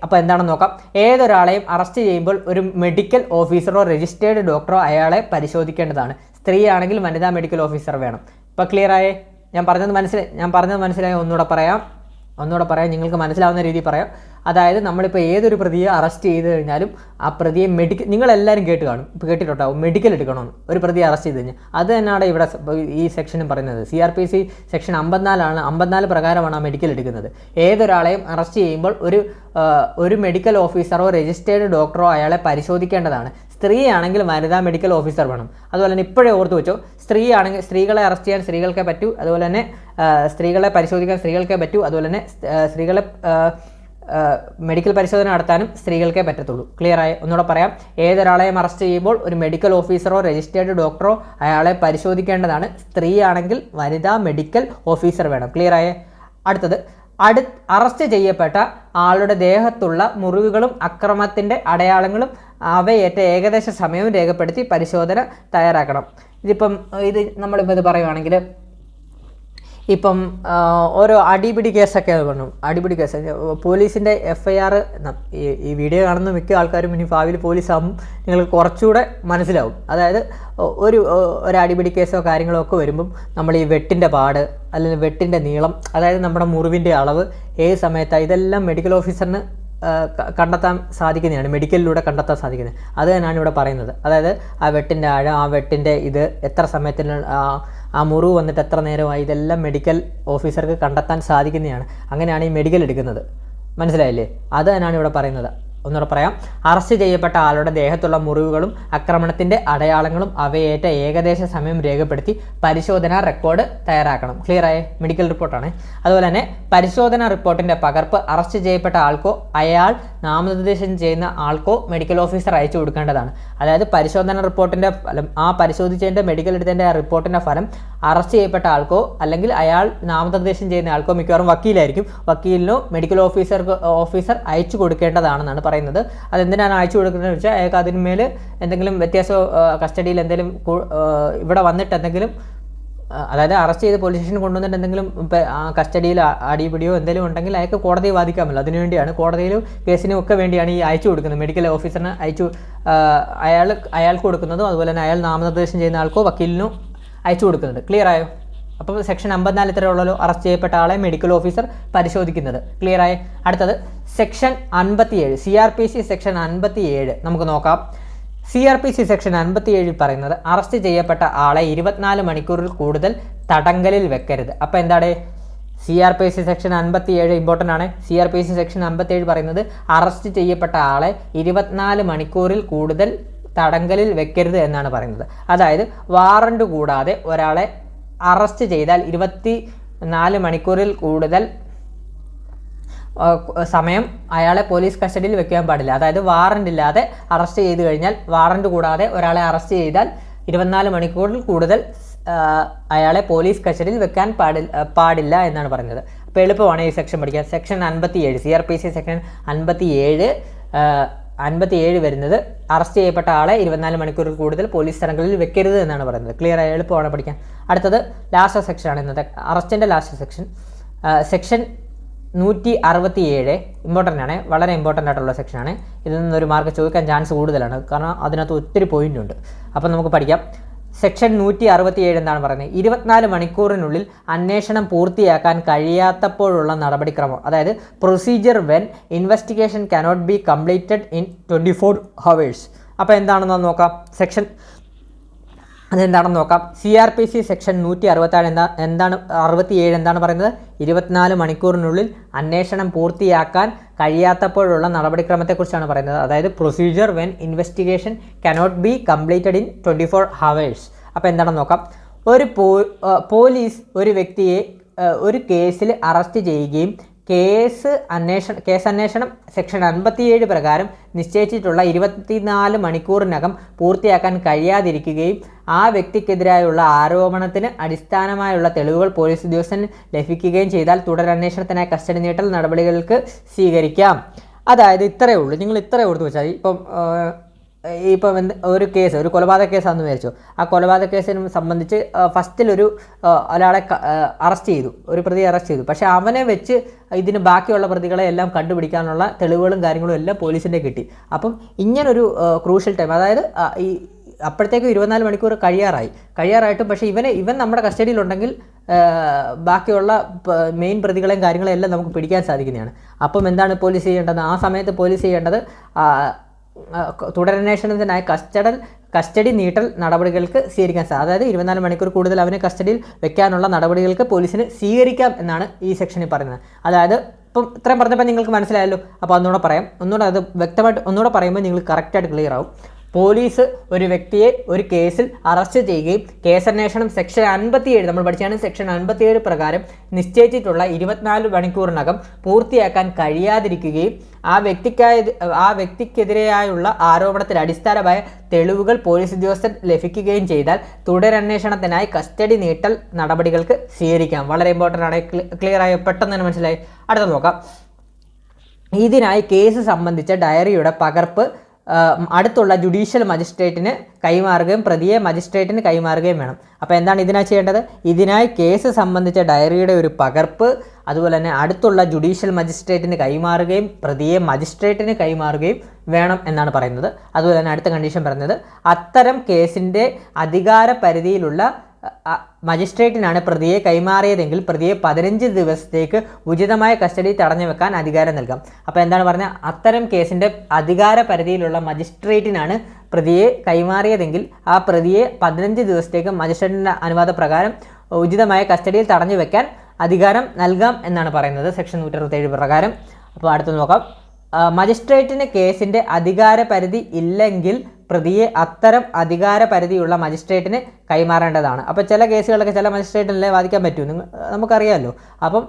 Speaker 1: അപ്പോൾ എന്താണെന്ന് നോക്കാം. ഏതൊരാളെയും അറസ്റ്റ് ചെയ്യുമ്പോൾ ഒരു മെഡിക്കൽ ഓഫീസറോ രജിസ്റ്റേർഡ് ഡോക്ടറോ അയാളെ പരിശോധിക്കേണ്ടതാണ്. സ്ത്രീ ആണെങ്കിൽ വനിതാ മെഡിക്കൽ ഓഫീസർ വേണം. ഇപ്പോൾ ക്ലിയറായേ? ഞാൻ പറഞ്ഞത് മനസ്സിലായി? ഒന്നുകൂടെ പറയാം, നിങ്ങൾക്ക് മനസ്സിലാവുന്ന രീതിയിൽ പറയാം. അതായത് നമ്മളിപ്പോൾ ഏതൊരു പ്രതിയെ അറസ്റ്റ് ചെയ്ത് കഴിഞ്ഞാലും ആ പ്രതിയെ നിങ്ങളെല്ലാവരും കേട്ടിട്ടുണ്ടാവും മെഡിക്കൽ എടുക്കണമെന്ന്. ഒരു പ്രതിയെ അറസ്റ്റ് ചെയ്ത് കഴിഞ്ഞാൽ അത് തന്നെയാണ് ഇവിടെ ഈ സെക്ഷനും പറയുന്നത്. CRPC സെക്ഷൻ 54 പ്രകാരമാണ് ആ മെഡിക്കൽ എടുക്കുന്നത്. ഏതൊരാളെയും അറസ്റ്റ് ചെയ്യുമ്പോൾ ഒരു മെഡിക്കൽ ഓഫീസറോ രജിസ്റ്റേർഡ് ഡോക്ടറോ അയാളെ പരിശോധിക്കേണ്ടതാണ്. സ്ത്രീ ആണെങ്കിൽ വനിതാ മെഡിക്കൽ ഓഫീസർ വേണം. അതുപോലെ തന്നെ ഇപ്പോഴേ ഓർത്ത് വെച്ചോ, സ്ത്രീകളെ അറസ്റ്റ് ചെയ്യാൻ സ്ത്രീകൾക്കേ പറ്റൂ, അതുപോലെ തന്നെ സ്ത്രീകളെ പരിശോധിക്കാൻ സ്ത്രീകൾക്കേ പറ്റൂ, അതുപോലെ തന്നെ സ്ത്രീകളെ മെഡിക്കൽ പരിശോധന നടത്താനും സ്ത്രീകൾക്കേ പറ്റത്തുള്ളൂ. ക്ലിയറായി? ഒന്നുകൂടെ പറയാം. ഏതൊരാളെയും അറസ്റ്റ് ചെയ്യുമ്പോൾ ഒരു മെഡിക്കൽ ഓഫീസറോ രജിസ്റ്റേർഡ് ഡോക്ടറോ അയാളെ പരിശോധിക്കേണ്ടതാണ്. സ്ത്രീ ആണെങ്കിൽ വനിതാ മെഡിക്കൽ ഓഫീസർ വേണം. ക്ലിയറായേ? അടുത്തത്, അറസ്റ്റ് ചെയ്യപ്പെട്ട ആളുടെ ദേഹത്തുള്ള മുറിവുകളും അക്രമത്തിൻ്റെ അടയാളങ്ങളും അവയേറ്റ ഏകദേശ സമയവും രേഖപ്പെടുത്തി പരിശോധന തയ്യാറാക്കണം. ഇത് നമ്മളിപ്പോൾ ഇത് പറയുവാണെങ്കിൽ ഇപ്പം ഓരോ അടിപിടി കേസൊക്കെ പറഞ്ഞു. അടിപിടി കേസ് പോലീസിൻ്റെ FIR ഈ വീഡിയോ കാണുന്ന മിക്ക ആൾക്കാരും ഇനി ഭാവിയിൽ പോലീസാകും നിങ്ങൾക്ക് കുറച്ചുകൂടെ മനസ്സിലാവും. അതായത് ഒരു അടിപിടി കേസോ കാര്യങ്ങളോ ഒക്കെ വരുമ്പം നമ്മൾ ഈ വെട്ടിൻ്റെ പാട് അല്ലെങ്കിൽ വെട്ടിൻ്റെ നീളം, അതായത് നമ്മുടെ മുറിവിൻ്റെ അളവ് ഏത് സമയത്താണ്, ഇതെല്ലാം മെഡിക്കൽ ഓഫീസറിന് കണ്ടെത്താൻ സാധിക്കുന്നതാണ്, മെഡിക്കലിലൂടെ കണ്ടെത്താൻ സാധിക്കുന്നത്. അത് തന്നെയാണ് ഇവിടെ പറയുന്നത്. അതായത് ആ വെട്ടിൻ്റെ ആഴം, ആ വെട്ടിൻ്റെ ഇത് എത്ര സമയത്തിന് ആ മുറിവ് വന്നിട്ട് എത്ര നേരമായി, ഇതെല്ലാം മെഡിക്കൽ ഓഫീസർക്ക് കണ്ടെത്താൻ സാധിക്കുന്നതാണ്. അങ്ങനെയാണ് ഈ മെഡിക്കൽ എടുക്കുന്നത്. മനസ്സിലായില്ലേ? അത് തന്നെയാണ് ഇവിടെ പറയുന്നത്. ഒന്നുകൂടെ പറയാം. അറസ്റ്റ് ചെയ്യപ്പെട്ട ആളുടെ ദേഹത്തുള്ള മുറിവുകളും ആക്രമണത്തിൻ്റെ അടയാളങ്ങളും അവയേറ്റ ഏകദേശ സമയം രേഖപ്പെടുത്തി പരിശോധനാ റെക്കോർഡ് തയ്യാറാക്കണം. ക്ലിയറായ? മെഡിക്കൽ റിപ്പോർട്ടാണ്. അതുപോലെ തന്നെ പരിശോധനാ റിപ്പോർട്ടിൻ്റെ പകർപ്പ് അറസ്റ്റ് ചെയ്യപ്പെട്ട ആൾക്കോ അയാൾ നാമനിർദ്ദേശം ചെയ്യുന്ന ആൾക്കോ മെഡിക്കൽ ഓഫീസർ അയച്ചു കൊടുക്കേണ്ടതാണ്. അതായത് പരിശോധനാ റിപ്പോർട്ടിൻ്റെ ഫലം, ആ പരിശോധിച്ചതിൻ്റെ മെഡിക്കൽ എടുത്തതിൻ്റെ റിപ്പോർട്ടിൻ്റെ ഫലം അറസ്റ്റ് ചെയ്യപ്പെട്ട ആൾക്കോ അല്ലെങ്കിൽ അയാൾ നാമനിർദ്ദേശം ചെയ്യുന്ന ആൾക്കോ, മിക്കവാറും വക്കീലായിരിക്കും, വക്കീലിനോ മെഡിക്കൽ ഓഫീസർ അയച്ചു കൊടുക്കേണ്ടതാണെന്നാണ് പറയുന്നത്. അതെന്തിനാണ് അയച്ചു കൊടുക്കുന്നതെന്ന് വെച്ചാൽ അയാൾക്ക് അതിന്മേൽ എന്തെങ്കിലും വ്യത്യാസമോ കസ്റ്റഡിയിൽ എന്തെങ്കിലും ഇവിടെ വന്നിട്ട് എന്തെങ്കിലും, അതായത് അറസ്റ്റ് ചെയ്ത് പോലീസ് സ്റ്റേഷനിൽ കൊണ്ടുവന്നിട്ട് എന്തെങ്കിലും കസ്റ്റഡിയിൽ അടിപിടിയോ എന്തെങ്കിലും ഉണ്ടെങ്കിൽ അയാൾക്ക് കോടതിയെ വാദിക്കാമല്ലോ. അതിനുവേണ്ടിയാണ്, കോടതിയിലും കേസിനും ഒക്കെ വേണ്ടിയാണ് ഈ അയച്ചു കൊടുക്കുന്നത്. മെഡിക്കൽ ഓഫീസറിന് അയാൾക്ക് കൊടുക്കുന്നതും അതുപോലെ തന്നെ അയാൾ നാമനിർദ്ദേശം ചെയ്യുന്ന ആൾക്കോ വക്കീലിനോ അയച്ചു കൊടുക്കുന്നുണ്ട്. ക്ലിയർ ആയോ? അപ്പോൾ സെക്ഷൻ 54 ഇത്രയേ ഉള്ളല്ലോ, അറസ്റ്റ് ചെയ്യപ്പെട്ട ആളെ മെഡിക്കൽ ഓഫീസർ പരിശോധിക്കുന്നത്. ക്ലിയർ ആയി? അടുത്തത് സെക്ഷൻ 57, CRPC സെക്ഷൻ 57 നമുക്ക് നോക്കാം. CRPC സെക്ഷൻ 57 പറയുന്നത് അറസ്റ്റ് ചെയ്യപ്പെട്ട ആളെ 24 മണിക്കൂറിൽ കൂടുതൽ തടങ്കലിൽ വെക്കരുത്. അപ്പോൾ എന്താണ് CRPC സെക്ഷൻ 57? ഇമ്പോർട്ടൻ്റ് ആണ്. CRPC സെക്ഷൻ 57 പറയുന്നത് അറസ്റ്റ് ചെയ്യപ്പെട്ട ആളെ 24 മണിക്കൂറിൽ കൂടുതൽ തടങ്കലിൽ വെക്കരുത് എന്നാണ് പറയുന്നത്. അതായത് വാറണ്ട് കൂടാതെ ഒരാളെ അറസ്റ്റ് ചെയ്താൽ 24 മണിക്കൂറിൽ കൂടുതൽ സമയം അയാളെ പോലീസ് കസ്റ്റഡിയിൽ വെക്കാൻ പാടില്ല. അതായത് വാറണ്ട് ഇല്ലാതെ അറസ്റ്റ് ചെയ്ത് കഴിഞ്ഞാൽ, വാറണ്ട് കൂടാതെ ഒരാളെ അറസ്റ്റ് ചെയ്താൽ 24 മണിക്കൂറിൽ കൂടുതൽ അയാളെ പോലീസ് കസ്റ്റഡിയിൽ വെക്കാൻ പാടില്ല എന്നാണ് പറയുന്നത്. അപ്പോൾ എളുപ്പമാണ് ഈ സെക്ഷൻ പഠിക്കാൻ. സെക്ഷൻ 57, CRPC സെക്ഷൻ 57 വരുന്നത് അറസ്റ്റ് ചെയ്യപ്പെട്ട ആളെ 24 മണിക്കൂറിൽ കൂടുതൽ പോലീസ് സ്ഥലങ്ങളിൽ വെക്കരുത് എന്നാണ് പറയുന്നത്. ക്ലിയർ ആയി? എളുപ്പമാണ് പഠിക്കാൻ. അടുത്തത് ലാസ്റ്റ് സെക്ഷനാണ് ഇന്നത്തെ അറസ്റ്റിൻ്റെ ലാസ്റ്റ് സെക്ഷൻ. സെക്ഷൻ 167 ഇമ്പോർട്ടൻ്റ് ആണ്, വളരെ ഇമ്പോർട്ടൻ്റ് ആയിട്ടുള്ള സെക്ഷനാണ്. ഇതിൽ നിന്നൊരു മാർക്ക് ചോദിക്കാൻ ചാൻസ് കൂടുതലാണ്, കാരണം അതിനകത്ത് ഒത്തിരി പോയിൻ്റ് ഉണ്ട്. അപ്പം നമുക്ക് പഠിക്കാം. സെക്ഷൻ 167 എന്താണ് പറയുന്നത്? 24 മണിക്കൂറിനുള്ളിൽ അന്വേഷണം പൂർത്തിയാക്കാൻ കഴിയാത്തപ്പോഴുള്ള നടപടിക്രമം, അതായത് procedure when investigation cannot be completed in 24 hours. അപ്പോൾ എന്താണെന്ന് നോക്കാം. അതെന്താണെന്ന് നോക്കാം. CRPC സെക്ഷൻ 167 എന്താണ് പറയുന്നത്? 24 മണിക്കൂറിനുള്ളിൽ അന്വേഷണം പൂർത്തിയാക്കാൻ കഴിയാത്തപ്പോഴുള്ള നടപടിക്രമത്തെക്കുറിച്ചാണ് പറയുന്നത്. അതായത് procedure when investigation cannot be completed in 24 hours. അപ്പോൾ എന്താണെന്ന് നോക്കാം. ഒരു പോലീസ് ഒരു വ്യക്തിയെ ഒരു കേസിൽ അറസ്റ്റ് ചെയ്യുകയും കേസ് അന്വേഷണം സെക്ഷൻ 57 പ്രകാരം നിശ്ചയിച്ചിട്ടുള്ള 24 മണിക്കൂറിനകം പൂർത്തിയാക്കാൻ കഴിയാതിരിക്കുകയും ആ വ്യക്തിക്കെതിരായുള്ള ആരോപണത്തിന് അടിസ്ഥാനമായുള്ള തെളിവുകൾ പോലീസ് ഉദ്യോഗസ്ഥന് ലഭിക്കുകയും ചെയ്താൽ തുടരന്വേഷണത്തിനായി കസ്റ്റഡി നീട്ടൽ നടപടികൾക്ക് സ്വീകരിക്കാം. അതായത് ഇത്രയേ ഉള്ളൂ. നിങ്ങൾ ഇത്രയേ ഓർത്ത് വെച്ചാൽ ഇപ്പം ഒരു കേസ്, ഒരു കൊലപാതക കേസാണെന്ന് വിചാരിച്ചു. ആ കൊലപാതക കേസിനെ സംബന്ധിച്ച് ഫസ്റ്റിലൊരു ഒരാളെ അറസ്റ്റ് ചെയ്തു, ഒരു പ്രതിയെ അറസ്റ്റ് ചെയ്തു. പക്ഷേ അവനെ വെച്ച് ഇതിന് ബാക്കിയുള്ള പ്രതികളെ എല്ലാം കണ്ടുപിടിക്കാനുള്ള തെളിവുകളും കാര്യങ്ങളും എല്ലാം പോലീസിൻ്റെ കിട്ടി. അപ്പം ഇങ്ങനൊരു ക്രൂഷ്യൽ ടൈം, അതായത് ഈ അപ്പോഴത്തേക്കും 24 മണിക്കൂർ കഴിയാറായിട്ടും പക്ഷേ ഇവൻ നമ്മുടെ കസ്റ്റഡിയിലുണ്ടെങ്കിൽ ബാക്കിയുള്ള മെയിൻ പ്രതികളെയും കാര്യങ്ങളെയും എല്ലാം നമുക്ക് പിടിക്കാൻ സാധിക്കുന്നതാണ്. അപ്പം എന്താണ് പോലീസ് ചെയ്യേണ്ടത്? ആ സമയത്ത് പോലീസ് ചെയ്യേണ്ടത് തുടരന്വേഷണത്തിനായി കസ്റ്റഡി നീട്ടൽ നടപടികൾക്ക് സ്വീകരിക്കാൻ സാധിക്കും. അതായത് 24 മണിക്കൂർ കൂടുതൽ അവനെ കസ്റ്റഡിയിൽ വെക്കാനുള്ള നടപടികൾക്ക് പോലീസിന് സ്വീകരിക്കാം എന്നാണ് ഈ സെക്ഷനിൽ പറയുന്നത്. അതായത് ഇപ്പം ഇത്രയും പറഞ്ഞപ്പോൾ നിങ്ങൾക്ക് മനസ്സിലായല്ലോ. അപ്പോൾ ഒന്നുകൂടെ അത് വ്യക്തമായിട്ട് ഒന്നുകൂടെ പറയുമ്പോൾ നിങ്ങൾ കറക്റ്റായിട്ട് ക്ലിയർ ആവും. പോലീസ് ഒരു വ്യക്തിയെ ഒരു കേസിൽ അറസ്റ്റ് ചെയ്യുകയും കേസന്വേഷണം സെക്ഷൻ 57, നമ്മൾ പഠിച്ചാണ് സെക്ഷൻ 57 പ്രകാരം നിശ്ചയിച്ചിട്ടുള്ള 24 മണിക്കൂറിനകം പൂർത്തിയാക്കാൻ കഴിയാതിരിക്കുകയും ആ വ്യക്തിക്കെതിരെയായുള്ള ആരോപണത്തിൽ അടിസ്ഥാനമായ തെളിവുകൾ പോലീസ് ഉദ്യോഗസ്ഥർ ലഭിക്കുകയും ചെയ്താൽ തുടരന്വേഷണത്തിനായി കസ്റ്റഡി നീട്ടൽ നടപടികൾക്ക് സ്വീകരിക്കാം. വളരെ ഇമ്പോർട്ടൻ്റ് ആണ്. ക്ലിയർ ആയോ? പെട്ടെന്ന് തന്നെ മനസ്സിലായി. അടുത്ത നോക്കാം. ഇതിനായി കേസ് സംബന്ധിച്ച ഡയറിയുടെ പകർപ്പ് അടുത്തുള്ള ജുഡീഷ്യൽ മജിസ്ട്രേറ്റിന് കൈമാറുകയും പ്രതിയെ മജിസ്ട്രേറ്റിന് കൈമാറുകയും വേണം. അപ്പോൾ എന്താണ് ഇതിനായി ചെയ്യേണ്ടത്? ഇതിനായി കേസ് സംബന്ധിച്ച ഡയറിയുടെ ഒരു പകർപ്പ് അതുപോലെ തന്നെ അടുത്തുള്ള ജുഡീഷ്യൽ മജിസ്ട്രേറ്റിന് കൈമാറുകയും പ്രതിയെ മജിസ്ട്രേറ്റിന് കൈമാറുകയും വേണം എന്നാണ് പറയുന്നത്. അതുപോലെ തന്നെ അടുത്ത കണ്ടീഷൻ പറയുന്നത്, അത്തരം കേസിൻ്റെ അധികാര പരിധിയിലുള്ള മജിസ്ട്രേറ്റിനാണ് പ്രതിയെ കൈമാറിയതെങ്കിൽ പ്രതിയെ 15 ദിവസത്തേക്ക് ഉചിതമായ കസ്റ്റഡി തടഞ്ഞു വെക്കാൻ അധികാരം നൽകാം. അപ്പോൾ എന്താണ് പറഞ്ഞത്? അത്തരം കേസിൻ്റെ അധികാര പരിധിയിലുള്ള മജിസ്ട്രേറ്റിനാണ് പ്രതിയെ കൈമാറിയതെങ്കിൽ ആ പ്രതിയെ 15 ദിവസത്തേക്ക് മജിസ്ട്രേറ്റിൻ്റെ അനുവാദപ്രകാരം ഉചിതമായ കസ്റ്റഡിയിൽ തടഞ്ഞു വെക്കാൻ അധികാരം നൽകാം എന്നാണ് പറയുന്നത് സെക്ഷൻ 167 പ്രകാരം. അപ്പോൾ അടുത്ത് നോക്കാം. മജിസ്ട്രേറ്റിന് കേസിൻ്റെ അധികാര പരിധി ഇല്ലെങ്കിൽ പ്രതിയെ അത്തരം അധികാര പരിധിയുള്ള മജിസ്ട്രേറ്റിന് കൈമാറേണ്ടതാണ്. അപ്പോൾ ചില കേസുകളൊക്കെ ചില മജിസ്ട്രേറ്റിനല്ലേ വാദിക്കാൻ പറ്റൂ, നമുക്കറിയാമല്ലോ. അപ്പം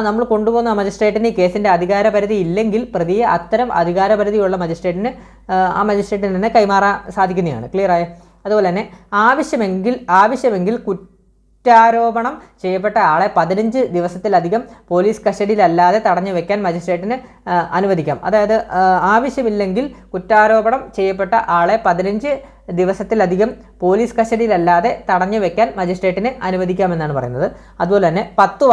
Speaker 1: നമ്മൾ കൊണ്ടുപോകുന്ന മജിസ്ട്രേറ്റിന് ഈ കേസിൻ്റെ അധികാര പരിധി ഇല്ലെങ്കിൽ പ്രതിയെ അത്തരം അധികാര പരിധിയുള്ള മജിസ്ട്രേറ്റിന് ആ മജിസ്ട്രേറ്റിന് തന്നെ കൈമാറാൻ സാധിക്കുന്നതാണ്. ക്ലിയർ ആയോ? അതുപോലെ തന്നെ ആവശ്യമെങ്കിൽ കുറ്റാരോപണം ചെയ്യപ്പെട്ട ആളെ 15 ദിവസത്തിലധികം പോലീസ് കസ്റ്റഡിയിലല്ലാതെ തടഞ്ഞു വെക്കാൻ മജിസ്ട്രേറ്റിന് അനുവദിക്കാം. അതായത് ആവശ്യമില്ലെങ്കിൽ കുറ്റാരോപണം ചെയ്യപ്പെട്ട ആളെ 15 ദിവസത്തിലധികം പോലീസ് കസ്റ്റഡിയിലല്ലാതെ തടഞ്ഞു വെക്കാൻ മജിസ്ട്രേറ്റിന് അനുവദിക്കാമെന്നാണ് പറയുന്നത്. അതുപോലെ തന്നെ 10